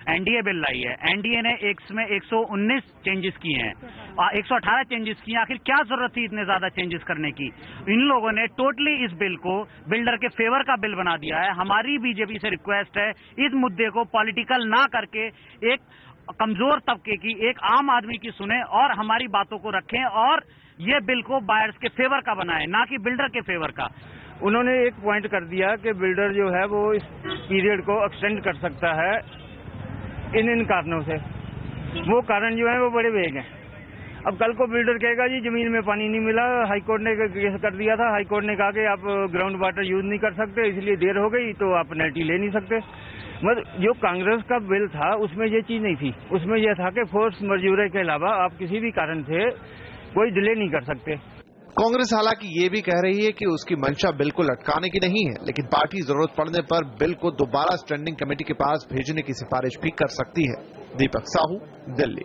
एनडीए बिल लाई है, एनडीए ने इसमें 119 चेंजेस किए हैं और 118 चेंजेस किए। आखिर क्या जरूरत थी इतने ज्यादा चेंजेस करने की? इन लोगों ने टोटली इस बिल को बिल्डर के फेवर का बिल बना दिया है। हमारी बीजेपी से रिक्वेस्ट है इस मुद्दे को पॉलिटिकल ना करके एक कमजोर तबके की, एक आम आदमी की सुने और हमारी बातों को रखें और ये बिल को बायर्स के फेवर का बनाए, ना कि बिल्डर के फेवर का। उन्होंने एक पॉइंट कर दिया कि बिल्डर जो है वो इस पीरियड को एक्सटेंड कर सकता है इन कारणों से। वो कारण जो है वो बड़े वेग हैं। अब कल को बिल्डर कहेगा जी जमीन में पानी नहीं मिला, हाईकोर्ट ने केस कर दिया था, हाईकोर्ट ने कहा कि आप ग्राउंड वाटर यूज नहीं कर सकते इसलिए देर हो गई तो आप पेनल्टी ले नहीं सकते। मतलब जो कांग्रेस का बिल था उसमें ये चीज नहीं थी। उसमें यह था कि फोर्स मजबूरी के अलावा आप किसी भी कारण से कोई डिले नहीं कर सकते। कांग्रेस हालांकि ये भी कह रही है कि उसकी मंशा बिल को लटकाने की नहीं है, लेकिन पार्टी जरूरत पड़ने पर बिल को दोबारा स्टैंडिंग कमेटी के पास भेजने की सिफारिश भी कर सकती है। दीपक साहू, दिल्ली।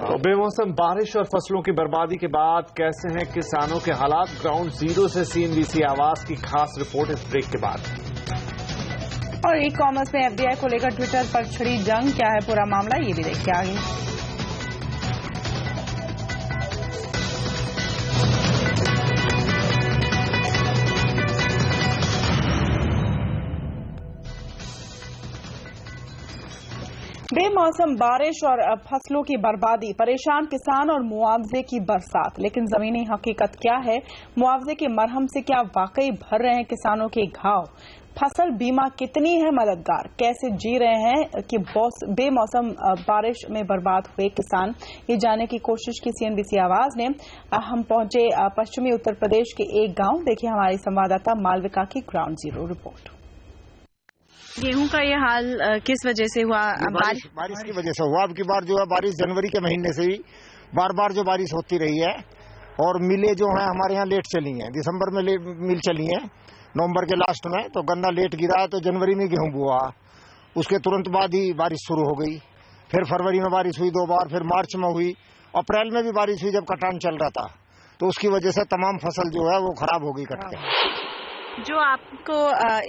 तो बेमौसम बारिश और फसलों की बर्बादी के बाद कैसे हैं किसानों के हालात? ग्राउंड जीरो से सीएनबीसी आवाज की खास रिपोर्ट इस ब्रेक के बाद। और ई कॉमर्स में एफडीआई को लेकर ट्विटर पर छिड़ी जंग, क्या है पूरा मामला, ये भी देखिए आगे। बेमौसम बारिश और फसलों की बर्बादी, परेशान किसान और मुआवजे की बरसात। लेकिन जमीनी हकीकत क्या है? मुआवजे के मरहम से क्या वाकई भर रहे हैं किसानों के घाव? फसल बीमा कितनी है मददगार? कैसे जी रहे हैं कि बेमौसम बारिश में बर्बाद हुए किसान? ये जानने की कोशिश की सीएनबीसी आवाज ने। हम पहुंचे पश्चिमी उत्तर प्रदेश के एक गांव। देखिए हमारी संवाददाता मालविका की ग्राउंड जीरो रिपोर्ट। गेहूं का ये हाल किस वजह से हुआ? बारिश की वजह से हुआ। अब की बार जो है बारिश जनवरी के महीने से ही बार बार जो बारिश होती रही है और मिलें जो हैं हमारे यहाँ लेट चली हैं। दिसंबर में मिल चली हैं, नवंबर के लास्ट में, तो गन्ना लेट गिरा है तो जनवरी में गेहूं बुआ, उसके तुरंत बाद ही बारिश शुरू हो गई। फिर फरवरी में बारिश हुई 2 बार, फिर मार्च में हुई, अप्रैल में भी बारिश हुई जब कटान चल रहा था, तो उसकी वजह से तमाम फसल जो है वो खराब हो गई कट के। जो आपको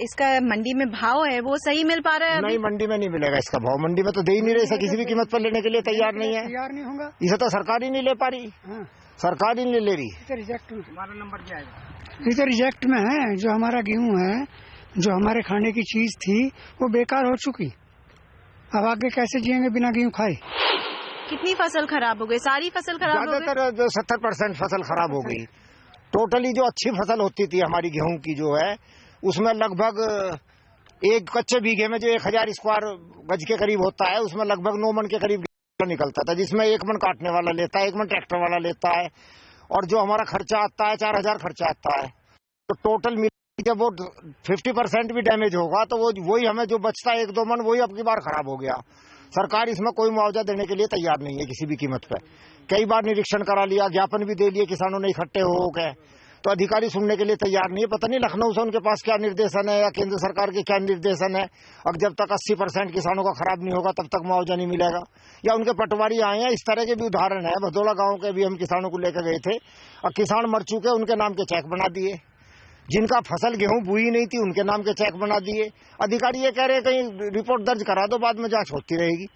इसका मंडी में भाव है वो सही मिल पा रहा है? नहीं, मंडी में नहीं मिलेगा इसका भाव, मंडी में तो दे ही नहीं रही, किसी भी कीमत पर लेने के लिए तैयार नहीं है, तैयार नहीं होगा, इसे तो सरकार ही नहीं ले पा रही, सरकार ही नहीं ले रही। रिजेक्ट में हमारा नंबर क्या है? इसे रिजेक्ट में है, जो हमारा गेहूं है, जो हमारे खाने की चीज थी वो बेकार हो चुकी, अब आगे कैसे जिएंगे बिना गेहूं खाए? कितनी फसल खराब हो गई? सारी फसल खराब हो गई? ज्यादातर 70% फसल खराब हो गई। टोटली जो अच्छी फसल होती थी हमारी गेहूं की जो है, उसमें लगभग एक कच्चे बीघे में जो 1000 स्क्वायर गज के करीब होता है, उसमें लगभग 9 मन के करीब निकलता था, जिसमें 1 मन काटने वाला लेता है, 1 मन ट्रैक्टर वाला लेता है, और जो हमारा खर्चा आता है 4000 खर्चा आता है। तो टोटल मिल जब वो 50% भी डैमेज होगा तो वही हमें जो बचता है 1-2 मन, वही अब की बार खराब हो गया। सरकार इसमें कोई मुआवजा देने के लिए तैयार नहीं है किसी भी कीमत पे। कई बार निरीक्षण करा लिया, ज्ञापन भी दे लिए किसानों ने इकट्ठे हो गए, तो अधिकारी सुनने के लिए तैयार नहीं है। पता नहीं लखनऊ से उनके पास क्या निर्देशन है या केंद्र सरकार के क्या निर्देशन है। अब जब तक 80% किसानों का खराब नहीं होगा तब तक मुआवजा नहीं मिलेगा, या उनके पटवारी आए हैं। इस तरह के भी उदाहरण है, भदोला गांव के भी हम किसानों को लेकर गए थे, और किसान मर चुके, उनके नाम के चेक बना दिए, जिनका फसल गेहूं बुई नहीं थी उनके नाम के चेक बना दिए। अधिकारी ये कह रहे हैं कहीं रिपोर्ट दर्ज करा दो, बाद में जांच होती रहेगी।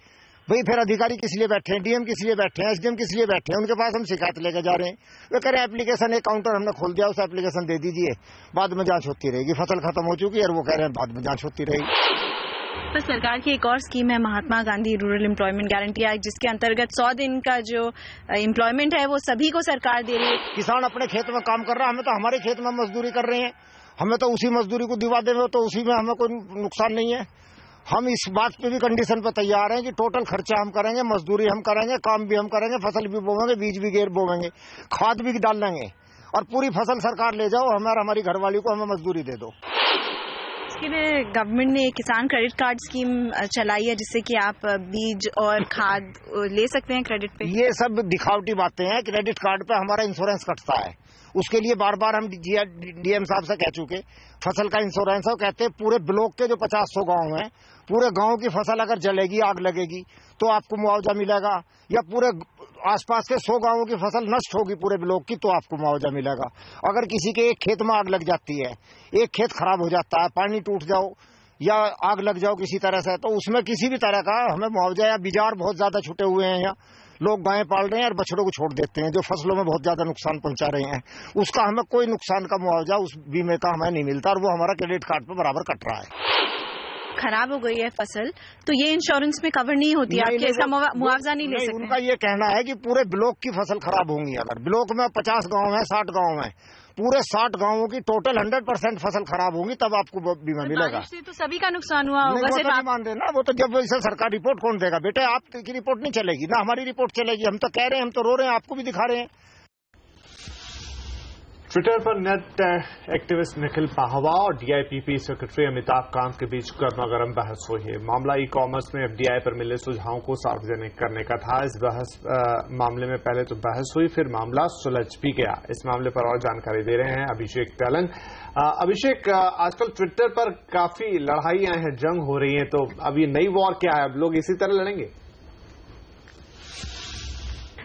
भाई फिर अधिकारी किस लिए बैठे हैं, डीएम किस लिए बैठे हैं, एसडीएम किस लिए बैठे हैं, उनके पास हम शिकायत लेकर जा रहे हैं। वे कह रहे हैं एप्लीकेशन, एक काउंटर हमने खोल दिया, उस एप्लीकेशन दे दीजिए, बाद में जांच होती रहेगी, फसल खत्म हो चुकी है, और वो कह रहे हैं बाद में जांच होती रहेगी। तो सरकार की एक और स्कीम है Mahatma Gandhi rural employment guarantee act, जिसके अंतर्गत 100 दिन का जो एम्प्लॉयमेंट है वो सभी को सरकार दे रही है। किसान अपने खेत में काम कर रहा है, हमें तो हमारे खेत में मजदूरी कर रहे हैं, हमें तो उसी मजदूरी को दिवा देंगे, तो उसी में हमें कोई नुकसान नहीं है। हम इस बात पे भी कंडीशन पे तैयार हैं कि टोटल खर्चा हम करेंगे, मजदूरी हम करेंगे, काम भी हम करेंगे, फसल भी बोवेंगे, बीज भी गेर बोवेंगे, खाद भी डाल देंगे, और पूरी फसल सरकार ले जाओ, हमारी घरवाली को हमें मजदूरी दे दो। इसके लिए गवर्नमेंट ने किसान क्रेडिट कार्ड स्कीम चलाई है, जिससे कि आप बीज और खाद ले सकते हैं क्रेडिट पे। ये सब दिखावटी बातें हैं। क्रेडिट कार्ड पे हमारा इंश्योरेंस कटता है, उसके लिए बार बार हम डीएम साहब से कह चुके, फसल का इंश्योरेंस है। कहते हैं पूरे ब्लॉक के जो 50-100 गांव हैं, पूरे गांव की फसल अगर जलेगी, आग लगेगी, तो आपको मुआवजा मिलेगा, या पूरे आसपास के 100 गांवों की फसल नष्ट होगी पूरे ब्लॉक की, तो आपको मुआवजा मिलेगा। अगर किसी के एक खेत में आग लग जाती है, एक खेत खराब हो जाता है, पानी टूट जाओ या आग लग जाओ किसी तरह से, तो उसमें किसी भी तरह का हमें मुआवजा, या बिजार बहुत ज्यादा छूटे हुए हैं, या लोग गायें पाल रहे हैं और बछड़ों को छोड़ देते हैं जो फसलों में बहुत ज्यादा नुकसान पहुंचा रहे हैं, उसका हमें कोई नुकसान का मुआवजा उस बीमे का हमें नहीं मिलता, और वो हमारा क्रेडिट कार्ड पे बराबर कट रहा है। खराब हो गई है फसल तो ये इंश्योरेंस में कवर नहीं होती, आप इसका मुआवजा नहीं ले सकते? उनका ये कहना है कि पूरे ब्लॉक की फसल खराब होंगी। अगर ब्लॉक में 50 गांव है, 60 गांव है, पूरे 60 गांवों की टोटल 100% फसल खराब होंगी, तब आपको बीमा मिलेगा। तो सभी का नुकसान हुआ होगा, सिर्फ आप मान देना। वो तो जब इसे सरकार रिपोर्ट कौन देगा बेटे, आपकी रिपोर्ट नहीं चलेगी ना, हमारी रिपोर्ट चलेगी। हम तो कह रहे हैं, हम तो रो रहे हैं, आपको भी दिखा रहे हैं। ट्विटर पर नेट एक्टिविस्ट निखिल पाहवा और डीआईपीपी सेक्रेटरी अमिताभ कांत के बीच गर्मा गर्म बहस हुई है। मामला ई कॉमर्स में एफडीआई पर मिले सुझावों को सार्वजनिक करने का था। इस मामले में पहले तो बहस हुई, फिर मामला सुलझ भी गया। इस मामले पर और जानकारी दे रहे हैं अभिषेक टैलन। अभिषेक, आजकल ट्विटर पर काफी लड़ाइयां हैं, जंग हो रही है, तो अब ये नई वॉर क्या है? अब लोग इसी तरह लड़ेंगे?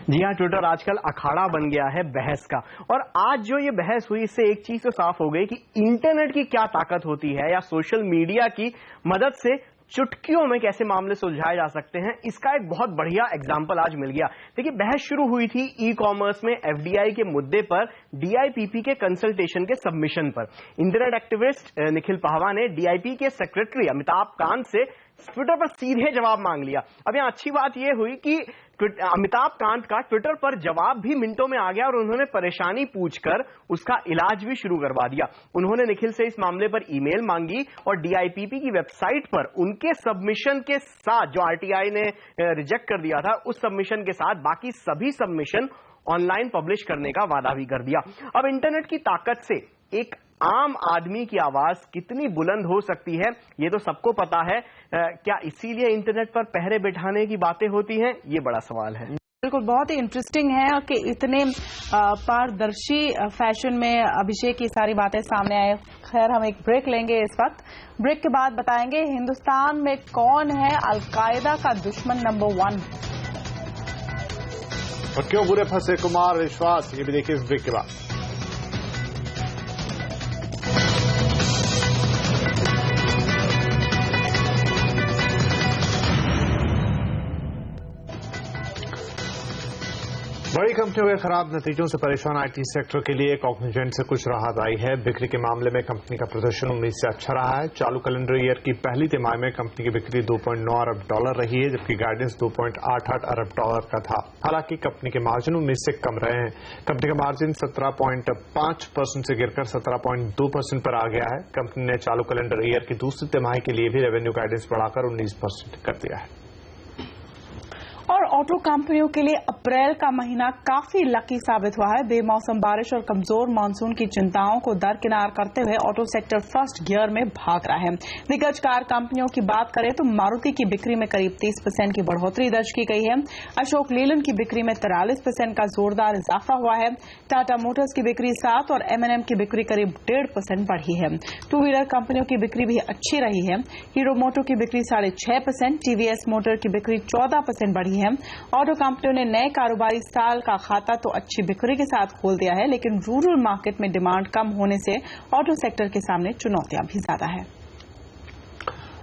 जी हाँ, ट्विटर आजकल अखाड़ा बन गया है बहस का। और आज जो ये बहस हुई, इससे एक चीज तो साफ हो गई कि इंटरनेट की क्या ताकत होती है, या सोशल मीडिया की मदद से चुटकियों में कैसे मामले सुलझाए जा सकते हैं, इसका एक बहुत बढ़िया एग्जाम्पल आज मिल गया। देखिए, बहस शुरू हुई थी ई कॉमर्स में एफडीआई के मुद्दे पर डीआईपीपी के कंसल्टेशन के सबमिशन पर। इंटरनेट एक्टिविस्ट निखिल पाहवा ने डीआईपी के सेक्रेटरी अमिताभ कांत से ट्विटर पर सीधे जवाब मांग लिया। अब यहां अच्छी बात यह हुई कि अमिताभ कांत का ट्विटर पर जवाब भी मिनटों में आ गया, और उन्होंने परेशानी पूछकर उसका इलाज भी शुरू करवा दिया। उन्होंने निखिल से इस मामले पर ईमेल मांगी, और डीआईपीपी की वेबसाइट पर उनके सबमिशन के साथ, जो आरटीआई ने रिजेक्ट कर दिया था, उस सबमिशन के साथ बाकी सभी सबमिशन ऑनलाइन पब्लिश करने का वादा भी कर दिया। अब इंटरनेट की ताकत से एक आम आदमी की आवाज कितनी बुलंद हो सकती है, ये तो सबको पता है। क्या इसीलिए इंटरनेट पर पहरे बिठाने की बातें होती हैं? ये बड़ा सवाल है। बिल्कुल बहुत ही इंटरेस्टिंग है कि इतने पारदर्शी फैशन में अभिषेक की सारी बातें सामने आए। खैर, हम एक ब्रेक लेंगे इस वक्त। ब्रेक के बाद बताएंगे हिंदुस्तान में कौन है अलकायदा का दुश्मन नंबर 1 और क्यों बुरे फंसे कुमार विश्वास, ये भी देखिए इस ब्रेक के बाद। बड़ी कंपनियों के खराब नतीजों से परेशान आईटी सेक्टर के लिए कॉग्निजेंट से कुछ राहत आई है। बिक्री के मामले में कंपनी का प्रदर्शन उम्मीद से अच्छा रहा है। चालू कैलेंडर ईयर की पहली तिमाही में कंपनी की बिक्री $2.9 अरब रही है, जबकि गाइडेंस $2.88 अरब का था। हालांकि कंपनी के मार्जिन उम्मीद से कम रहे हैं। कंपनी का मार्जिन 17.5% से गिरकर 17.2% पर आ गया है। कंपनी ने चालू कैलेंडर ईयर की दूसरी तिमाही के लिए भी रेवेन्यू गाइडेंस बढ़ाकर 19% कर दिया है। और ऑटो कंपनियों के लिए अप्रैल का महीना काफी लकी साबित हुआ है। बेमौसम बारिश और कमजोर मानसून की चिंताओं को दरकिनार करते हुए ऑटो सेक्टर फर्स्ट गियर में भाग रहा है। दिग्गज कार कंपनियों की बात करें तो मारुति की बिक्री में करीब 30% की बढ़ोतरी दर्ज की गई है। अशोक लीलैंड की बिक्री में 43% का जोरदार इजाफा हुआ है। टाटा मोटर्स की बिक्री 7 और M&M की बिक्री करीब 1.5% बढ़ी है। टू व्हीलर कंपनियों की बिक्री भी अच्छी रही है। हीरो मोटो की बिक्री 6.5%, TVS मोटर की बिक्री 14% बढ़ी है। ऑटो कंपनियों ने नए कारोबारी साल का खाता तो अच्छी बिक्री के साथ खोल दिया है, लेकिन रूरल मार्केट में डिमांड कम होने से ऑटो सेक्टर के सामने चुनौतियां भी ज्यादा है।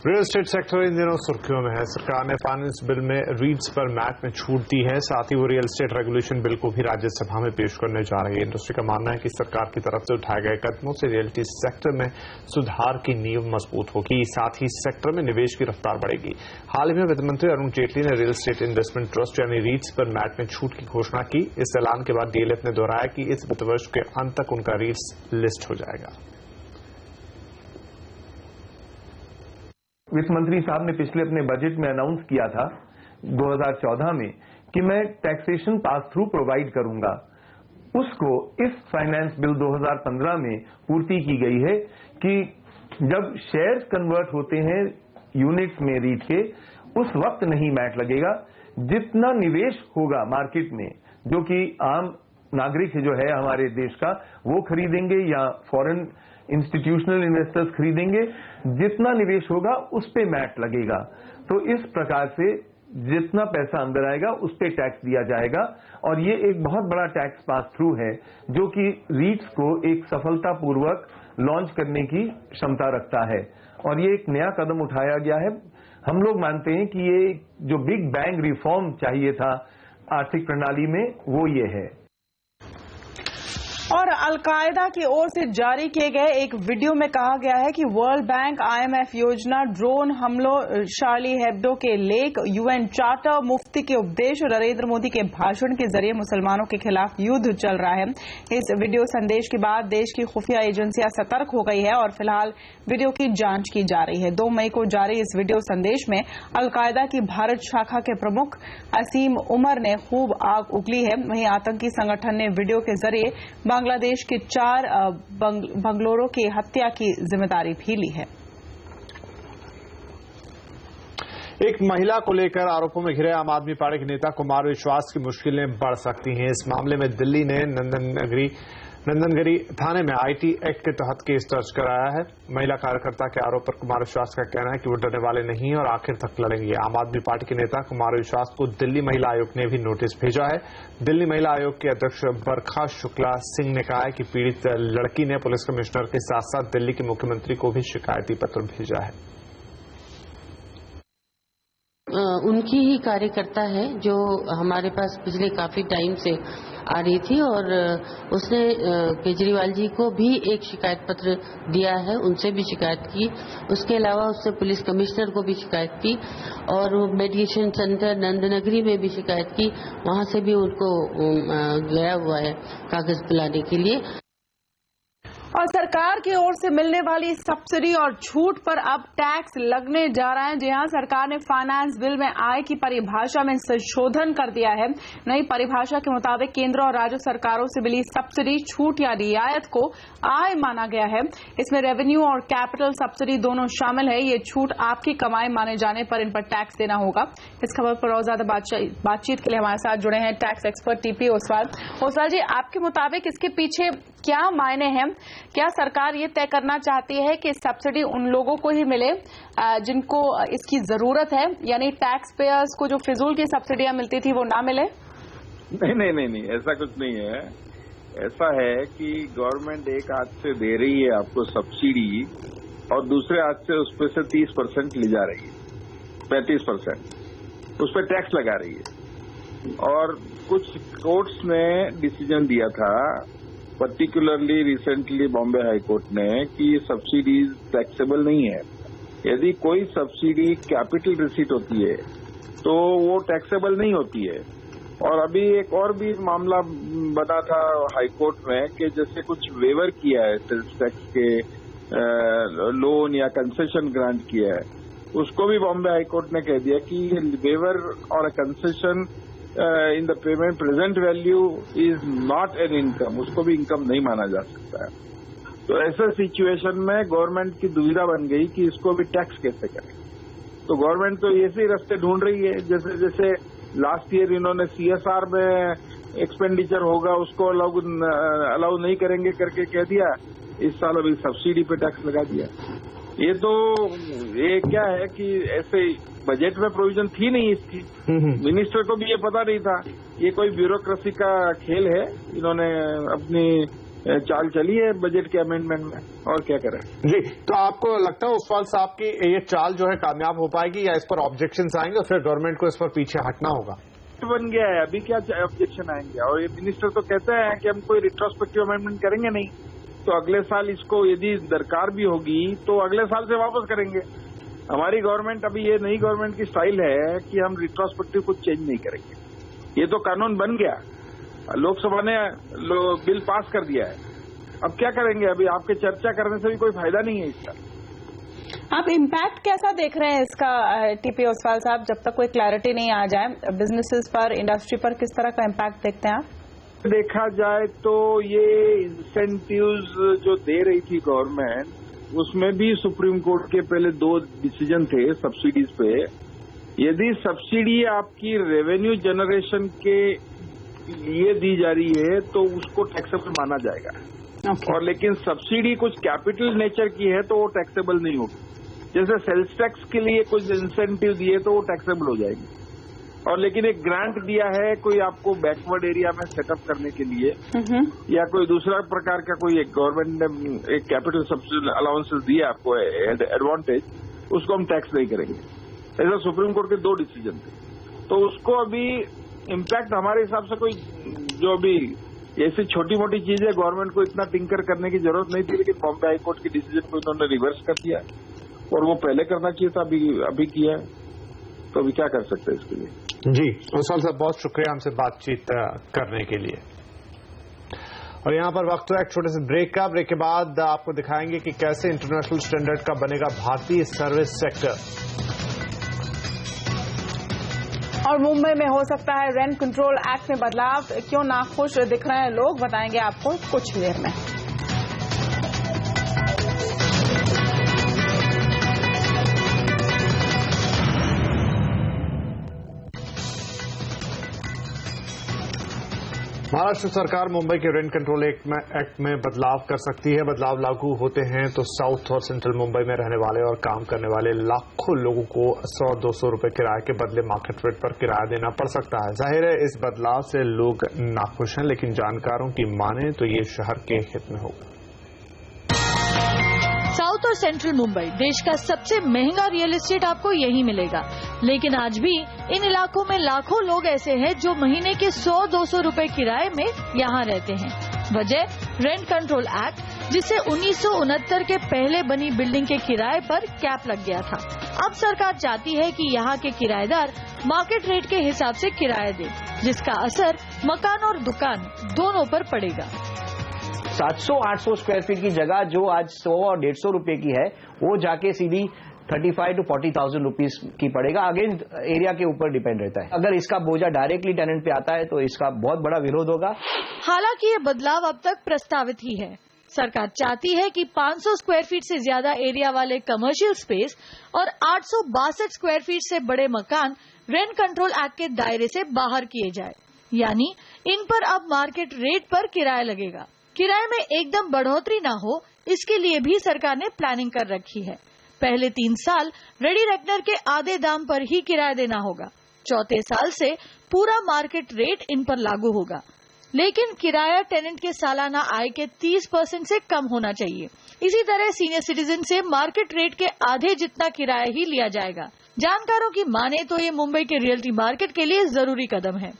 रियल एस्टेट सेक्टर इन दिनों सुर्खियों में है। सरकार ने फाइनेंस बिल में रीट्स पर मैट में छूट दी है। साथ ही वो रियल एस्टेट रेगुलेशन बिल को भी राज्यसभा में पेश करने जा रही है। इंडस्ट्री का मानना है कि सरकार की तरफ से उठाए गए कदमों से रियल्टी सेक्टर में सुधार की नींव मजबूत होगी। साथ ही सेक्टर में निवेश की रफ्तार बढ़ेगी। हाल ही में वित्त मंत्री अरुण जेटली ने रियल एस्टेट इन्वेस्टमेंट ट्रस्ट यानी रीट्स पर मैट में छूट की घोषणा की। इस ऐलान के बाद DLF ने दोहराया कि इस वित्त वर्ष के अंत तक उनका रीट्स लिस्ट हो जाएगा। वित्त मंत्री साहब ने पिछले अपने बजट में अनाउंस किया था 2014 में कि मैं टैक्सेशन पास थ्रू प्रोवाइड करूंगा। उसको इस फाइनेंस बिल 2015 में पूर्ति की गई है कि जब शेयर्स कन्वर्ट होते हैं यूनिट्स में रीट के, उस वक्त नहीं मैट लगेगा। जितना निवेश होगा मार्केट में, जो कि आम नागरिक जो है हमारे देश का, वो खरीदेंगे या फॉरेन इंस्टीट्यूशनल इन्वेस्टर्स खरीदेंगे, जितना निवेश होगा उस पे मैट लगेगा। तो इस प्रकार से जितना पैसा अंदर आएगा उस पे टैक्स दिया जाएगा। और ये एक बहुत बड़ा टैक्स पास थ्रू है जो कि रीट्स को एक सफलतापूर्वक लॉन्च करने की क्षमता रखता है। और ये एक नया कदम उठाया गया है। हम लोग मानते हैं कि ये जो बिग बैंग रिफॉर्म चाहिए था आर्थिक प्रणाली में, वो ये है। और अलकायदा की ओर से जारी किए गए एक वीडियो में कहा गया है कि वर्ल्ड बैंक, IMF योजना, ड्रोन हमलों, शार्ली हेब्डो के लेख, UN चार्टर, मुफ्ती के उपदेश और नरेंद्र मोदी के भाषण के जरिए मुसलमानों के खिलाफ युद्ध चल रहा है। इस वीडियो संदेश के बाद देश की खुफिया एजेंसियां सतर्क हो गई है और फिलहाल वीडियो की जांच की जा रही है। 2 मई को जारी इस वीडियो संदेश में अलकायदा की भारत शाखा के प्रमुख असीम उमर ने खूब आग उगली है। वहीं आतंकी संगठन ने वीडियो के जरिए बांग्लादेश के 4 बंगलोरों की हत्या की जिम्मेदारी भी ली है। एक महिला को लेकर आरोपों में घिरे आम आदमी पार्टी के नेता कुमार विश्वास की मुश्किलें बढ़ सकती हैं। इस मामले में दिल्ली ने नंदनगरी थाने में IT एक्ट के तहत केस दर्ज कराया है। महिला कार्यकर्ता के आरोप पर कुमार विश्वास का कहना है कि वो डरने वाले नहीं और आखिर तक लड़ेंगे। आम आदमी पार्टी के नेता कुमार विश्वास को दिल्ली महिला आयोग ने भी नोटिस भेजा है। दिल्ली महिला आयोग के अध्यक्ष बरखा शुक्ला सिंह ने कहा है कि पीड़ित लड़की ने पुलिस कमिश्नर के साथ साथ दिल्ली के मुख्यमंत्री को भी शिकायती पत्र भेजा है। उनकी ही कार्यकर्ता है जो हमारे पास पिछले काफी टाइम से आ रही थी और उसने केजरीवाल जी को भी एक शिकायत पत्र दिया है, उनसे भी शिकायत की। उसके अलावा उससे पुलिस कमिश्नर को भी शिकायत की और मेडिटेशन सेंटर नंदनगरी में भी शिकायत की। वहां से भी उनको गया हुआ है कागज पिलाने के लिए। और सरकार की ओर से मिलने वाली सब्सिडी और छूट पर अब टैक्स लगने जा रहा है। जी हां, सरकार ने फाइनेंस बिल में आय की परिभाषा में संशोधन कर दिया है। नई परिभाषा के मुताबिक केंद्र और राज्य सरकारों से मिली सब्सिडी, छूट या रियायत को आय माना गया है। इसमें रेवेन्यू और कैपिटल सब्सिडी दोनों शामिल है। ये छूट आपकी कमाई माने जाने पर इन पर टैक्स देना होगा। इस खबर पर और ज्यादा बातचीत के लिए हमारे साथ जुड़े हैं tax expert TP Oswal. Oswal ji, आपके मुताबिक इसके पीछे क्या मायने हैं? क्या सरकार ये तय करना चाहती है कि सब्सिडी उन लोगों को ही मिले जिनको इसकी जरूरत है, यानी टैक्स पेयर्स को जो फिजूल की सब्सिडियां मिलती थी वो ना मिले? नहीं, ऐसा कुछ नहीं है। ऐसा है कि गवर्नमेंट एक हाथ से दे रही है आपको सब्सिडी और दूसरे हाथ से उस पर से 30% ले जा रही है, 35% उस पर टैक्स लगा रही है। और कुछ कोर्ट्स ने डिसीजन दिया था, particularly recently Bombay high court ने, कि सब्सिडीज टैक्सेबल नहीं है। यदि कोई सब्सिडी कैपिटल रिसीट होती है तो वो टैक्सेबल नहीं होती है। और अभी एक और भी मामला बना था हाई कोर्ट में कि जैसे कुछ वेवर किया है सेल्स टैक्स के, लोन या कंसेशन ग्रांट किया है, उसको भी बॉम्बे हाई कोर्ट ने कह दिया कि वेवर और concession in the payment present value is not an income, उसको भी इनकम नहीं माना जा सकता है। तो ऐसे सिचुएशन में गवर्नमेंट की दुविधा बन गई कि इसको भी टैक्स कैसे करें। तो गवर्नमेंट तो ऐसे ही रास्ते ढूंढ रही है, जैसे जैसे लास्ट ईयर इन्होंने CSR में एक्सपेंडिचर होगा उसको अलाउ नहीं करेंगे करके कह दिया, इस साल अभी सब्सिडी पे टैक्स लगा दिया। ये क्या है कि ऐसे बजट में प्रोविजन थी नहीं इसकी, मिनिस्टर को भी ये पता नहीं था। ये कोई ब्यूरोक्रेसी का खेल है, इन्होंने अपनी चाल चली है बजट के अमेंडमेंट में, और क्या करें। जी, तो आपको लगता है ओसवाल साहब की ये चाल जो है कामयाब हो पाएगी या इस पर ऑब्जेक्शंस आएंगे और फिर गवर्नमेंट को इस पर पीछे हटना होगा? बन गया है, अभी क्या ऑब्जेक्शन आएंगे? और ये मिनिस्टर तो कहते हैं कि हम कोई रिट्रोस्पेक्टिव अमेंडमेंट करेंगे नहीं, तो अगले साल इसको यदि दरकार भी होगी तो अगले साल से वापस करेंगे। हमारी गवर्नमेंट, अभी ये नई गवर्नमेंट की स्टाइल है कि हम रिट्रोस्पेक्टिव कुछ चेंज नहीं करेंगे। ये तो कानून बन गया, लोकसभा ने बिल पास कर दिया है, अब क्या करेंगे? अभी आपके चर्चा करने से भी कोई फायदा नहीं है इसका। आप इम्पैक्ट कैसा देख रहे हैं इसका टीपी ओसवाल साहब, जब तक कोई क्लैरिटी नहीं आ जाए बिजनेसेस पर, इंडस्ट्री पर किस तरह का इम्पैक्ट देखते हैं आप? देखा जाए तो ये इंसेंटिव्स जो दे रही थी गवर्नमेंट, उसमें भी सुप्रीम कोर्ट के पहले 2 डिसीजन थे सब्सिडीज पे। यदि सब्सिडी आपकी रेवेन्यू जनरेशन के लिए दी जा रही है तो उसको टैक्सेबल माना जाएगा। और लेकिन सब्सिडी कुछ कैपिटल नेचर की है तो वो टैक्सेबल नहीं होगी। जैसे सेल्स टैक्स के लिए कुछ इंसेंटिव दिए तो वो टैक्सेबल हो जाएगी। और लेकिन एक ग्रांट दिया है कोई आपको बैकवर्ड एरिया में सेटअप करने के लिए, या कोई दूसरा प्रकार का कोई एक गवर्नमेंट ने एक कैपिटल सब्सिडी अलाउंसेस दिया आपको एडवांटेज, उसको हम टैक्स नहीं करेंगे। ऐसा सुप्रीम कोर्ट के 2 डिसीजन थे। तो उसको अभी इम्पैक्ट हमारे हिसाब से कोई, जो अभी ऐसी छोटी मोटी चीजें गवर्नमेंट को इतना टिंकर करने की जरूरत नहीं थी, लेकिन बॉम्बे हाईकोर्ट के डिसीजन को इन्होंने रिवर्स कर दिया और वो पहले करना चाहिए था, अभी किया है, तो अभी क्या कर सकते हैं इसके लिए। जी, ओसवाल साहब बहुत शुक्रिया हमसे बातचीत करने के लिए। और यहाँ पर वक्त है एक छोटे से ब्रेक का। ब्रेक के बाद आपको दिखाएंगे कि कैसे इंटरनेशनल स्टैंडर्ड का बनेगा भारतीय सर्विस सेक्टर। और मुंबई में हो सकता है रेंट कंट्रोल एक्ट में बदलाव, क्यों नाखुश दिख रहे हैं लोग, बताएंगे आपको कुछ देर में। महाराष्ट्र सरकार मुंबई के रेंट कंट्रोल एक्ट में बदलाव कर सकती है। बदलाव लागू होते हैं तो साउथ और सेंट्रल मुंबई में रहने वाले और काम करने वाले लाखों लोगों को 100-200 रुपए किराए के बदले मार्केट रेट पर किराया देना पड़ सकता है। जाहिर है इस बदलाव से लोग नाखुश हैं, लेकिन जानकारों की माने तो ये शहर के हित में होगा। साउथ और सेंट्रल मुंबई देश का सबसे महंगा रियल एस्टेट आपको यही मिलेगा, लेकिन आज भी इन इलाकों में लाखों लोग ऐसे हैं जो महीने के 100-200 रुपए किराए में यहाँ रहते हैं। वजह रेंट कंट्रोल एक्ट, जिसे 1969 के पहले बनी बिल्डिंग के किराए पर कैप लग गया था। अब सरकार चाहती है कि यहाँ के किराएदार मार्केट रेट के हिसाब से किराया दें, जिसका असर मकान और दुकान दोनों पर पड़ेगा। 700-800 स्क्वायर फीट की जगह जो आज 100 और 150 रुपए की है, वो जाके सीधी 35 to 40,000 रुपीज की पड़ेगा। अगेन एरिया के ऊपर डिपेंड रहता है। अगर इसका बोझा डायरेक्टली टेनेंट पे आता है तो इसका बहुत बड़ा विरोध होगा। हालांकि ये बदलाव अब तक प्रस्तावित ही है। सरकार चाहती है कि 500 स्क्वायर फीट से ज्यादा एरिया वाले कमर्शियल स्पेस और 862 स्क्वायर फीट से बड़े मकान रेंट कंट्रोल एक्ट के दायरे से बाहर किए जाए, यानी इन पर अब मार्केट रेट पर किराया लगेगा। किराए में एकदम बढ़ोतरी ना हो, इसके लिए भी सरकार ने प्लानिंग कर रखी है। पहले 3 साल रेडी रेकनर के आधे दाम पर ही किराया देना होगा। चौथे साल से पूरा मार्केट रेट इन पर लागू होगा, लेकिन किराया टेनेंट के सालाना आय के 30% से कम होना चाहिए। इसी तरह सीनियर सिटीजन से मार्केट रेट के आधे जितना किराया ही लिया जाएगा। जानकारों की माने तो ये मुंबई के रियल्टी मार्केट के लिए जरूरी कदम है।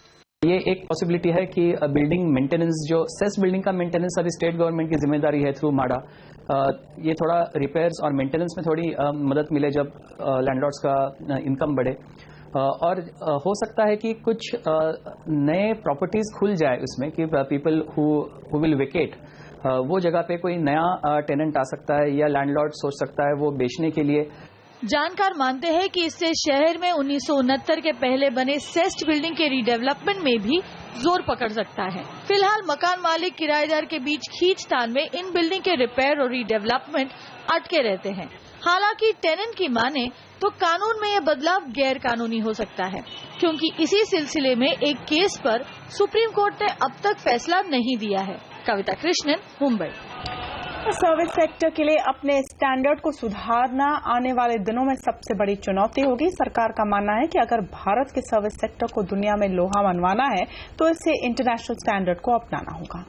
ये एक पॉसिबिलिटी है कि बिल्डिंग मेंटेनेंस, जो सेस बिल्डिंग का मेंटेनेंस अभी स्टेट गवर्नमेंट की जिम्मेदारी है थ्रू माडा, ये थोड़ा रिपेयर्स और मेंटेनेंस में थोड़ी मदद मिले जब लैंडलॉर्ड्स का इनकम बढ़े। और हो सकता है कि कुछ नए प्रॉपर्टीज खुल जाए उसमें कि पीपल हु विल वेकेट, वो जगह पे कोई नया टेनेंट आ सकता है या लैंडलॉर्ड सोच सकता है वो बेचने के लिए। जानकार मानते हैं कि इससे शहर में 1969 के पहले बने सेस्ट बिल्डिंग के रीडेवलपमेंट में भी जोर पकड़ सकता है। फिलहाल मकान मालिक किराएदार के बीच खींचतान में इन बिल्डिंग के रिपेयर और रीडेवलपमेंट अटके रहते हैं। हालांकि टेनेंट की माने तो कानून में यह बदलाव गैर कानूनी हो सकता है, क्योंकि इसी सिलसिले में एक केस पर सुप्रीम कोर्ट ने अब तक फैसला नहीं दिया है। कविता कृष्णन, मुंबई। सर्विस सेक्टर के लिए अपने स्टैंडर्ड को सुधारना आने वाले दिनों में सबसे बड़ी चुनौती होगी। सरकार का मानना है कि अगर भारत के सर्विस सेक्टर को दुनिया में लोहा मनवाना है तो इसे इंटरनेशनल स्टैंडर्ड को अपनाना होगा।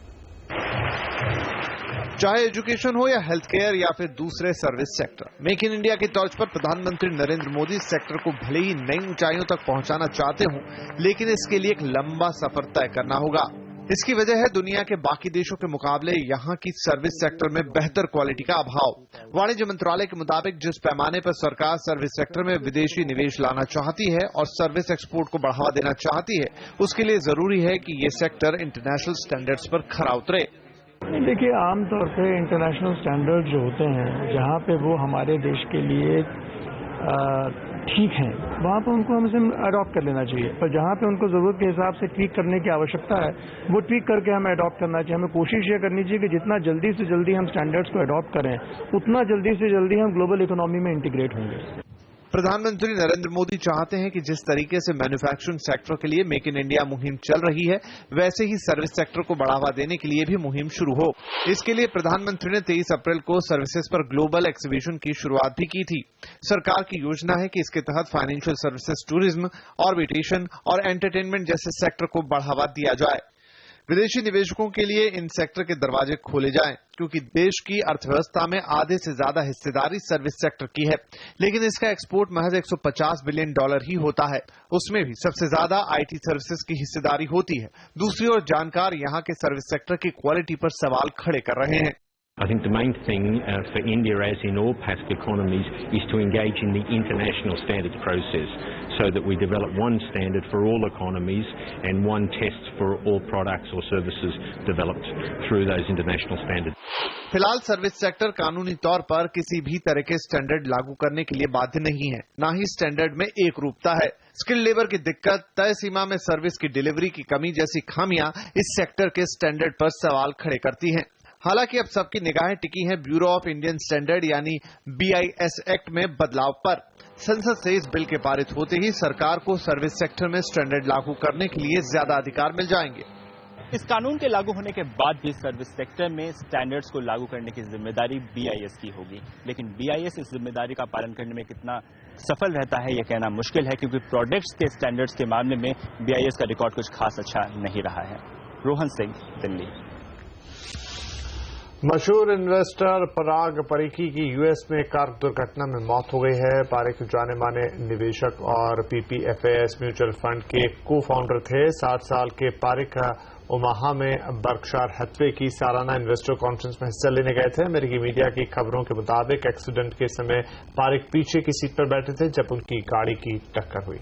चाहे एजुकेशन हो या हेल्थ केयर या फिर दूसरे service sector, make in India की तर्ज पर प्रधानमंत्री नरेंद्र मोदी इस सेक्टर को भले ही नई ऊंचाइयों तक पहुंचाना चाहते हों, लेकिन इसके लिए एक लंबा सफर तय करना होगा। इसकी वजह है दुनिया के बाकी देशों के मुकाबले यहाँ की सर्विस सेक्टर में बेहतर क्वालिटी का अभाव। वाणिज्य मंत्रालय के मुताबिक जिस पैमाने पर सरकार सर्विस सेक्टर में विदेशी निवेश लाना चाहती है और सर्विस एक्सपोर्ट को बढ़ावा देना चाहती है, उसके लिए जरूरी है कि ये सेक्टर इंटरनेशनल स्टैंडर्ड्स पर खरा उतरे। देखिए, आमतौर पे इंटरनेशनल स्टैंडर्ड जो होते हैं, जहाँ पे वो हमारे देश के लिए ठीक हैं, वहाँ पर उनको हमसे अडॉप्ट कर लेना चाहिए। पर जहाँ पे उनको जरूरत के हिसाब से ट्वीक करने की आवश्यकता है, वो ट्वीक करके हमें अडॉप्ट करना चाहिए। हमें कोशिश ये करनी चाहिए कि जितना जल्दी से जल्दी हम स्टैंडर्ड्स को अडॉप्ट करें, उतना जल्दी से जल्दी हम ग्लोबल इकोनॉमी में इंटीग्रेट होंगे। प्रधानमंत्री नरेंद्र मोदी चाहते हैं कि जिस तरीके से मैन्युफैक्चरिंग सेक्टर के लिए मेक इन इंडिया मुहिम चल रही है, वैसे ही सर्विस सेक्टर को बढ़ावा देने के लिए भी मुहिम शुरू हो। इसके लिए प्रधानमंत्री ने 23 अप्रैल को सर्विसेज पर ग्लोबल एक्सिबिशन की शुरुआत भी की थी। सरकार की योजना है कि इसके तहत फाइनेंशियल सर्विसेज, टूरिज्म, ऑर्बिटेशन और एंटरटेनमेंट जैसे सेक्टर को बढ़ावा दिया जाए। विदेशी निवेशकों के लिए इन सेक्टर के दरवाजे खोले जाएं, क्योंकि देश की अर्थव्यवस्था में आधे से ज्यादा हिस्सेदारी सर्विस सेक्टर की है, लेकिन इसका एक्सपोर्ट महज $150 बिलियन ही होता है। उसमें भी सबसे ज्यादा आईटी सर्विसेज की हिस्सेदारी होती है। दूसरी ओर जानकार यहाँ के सर्विस सेक्टर की क्वालिटी पर सवाल खड़े कर रहे हैं। I think the main thing for India, as in all Pacific economies, is to engage in the international standards process so that we develop one standard for all economies and one test for all products or services developed through those international standards. फिलहाल service sector कानूनी तौर पर किसी भी तरह के standard लागू करने के लिए बाध्य नहीं है, न ही स्टैंडर्ड में एक रूपता है। स्किल लेबर की दिक्कत, तय सीमा में सर्विस की डिलीवरी की कमी जैसी खामियां इस सेक्टर के स्टैंडर्ड पर सवाल खड़े करती हैं। हालांकि अब सबकी निगाहें टिकी हैं ब्यूरो ऑफ इंडियन स्टैंडर्ड यानी BIS एक्ट में बदलाव पर। संसद से इस बिल के पारित होते ही सरकार को सर्विस सेक्टर में स्टैंडर्ड लागू करने के लिए ज्यादा अधिकार मिल जाएंगे। इस कानून के लागू होने के बाद भी सर्विस सेक्टर में स्टैंडर्ड्स को लागू करने की जिम्मेदारी BIS की होगी, लेकिन BIS इस जिम्मेदारी का पालन करने में कितना सफल रहता है यह कहना मुश्किल है, क्योंकि प्रोडक्ट्स के स्टैंडर्ड्स के मामले में BIS का रिकॉर्ड कुछ खास अच्छा नहीं रहा है। रोहन सिंह, दिल्ली। मशहूर इन्वेस्टर पराग परीखी की यूएस में कार दुर्घटना में मौत हो गई है। पारिक जाने माने निवेशक और PPFAS म्यूचुअल फंड के को फाउंडर थे। 60 साल के पारिक ओमाहा में बर्कशायर हैथवे की सालाना इन्वेस्टर कॉन्फ्रेंस में हिस्सा लेने गए थे। अमेरिकी मीडिया की खबरों के मुताबिक एक्सीडेंट के समय पारिक पीछे की सीट पर बैठे थे जब उनकी गाड़ी की टक्कर हुई।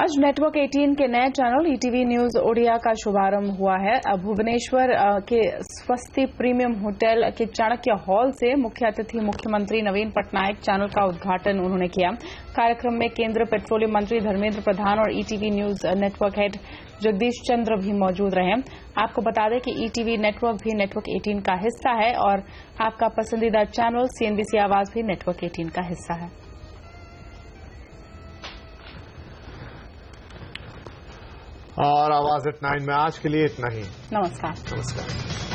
आज नेटवर्क 18 के नए चैनल ईटीवी न्यूज ओडिया का शुभारंभ हुआ है। भुवनेश्वर के स्वस्ति प्रीमियम होटल के चाणक्य हॉल से मुख्य अतिथि मुख्यमंत्री नवीन पटनायक चैनल का उद्घाटन उन्होंने किया। कार्यक्रम में केंद्रीय पेट्रोलियम मंत्री धर्मेंद्र प्रधान और ETV news network head Jagdish Chandra भी मौजूद रहे। आपको बता दें कि ईटीवी नेटवर्क भी नेटवर्क 18 का हिस्सा है और आपका पसंदीदा चैनल सीएनबीसी आवाज भी नेटवर्क 18 का हिस्सा है। और आवाज एट 9 में आज के लिए इतना ही। नमस्कार। नमस्कार।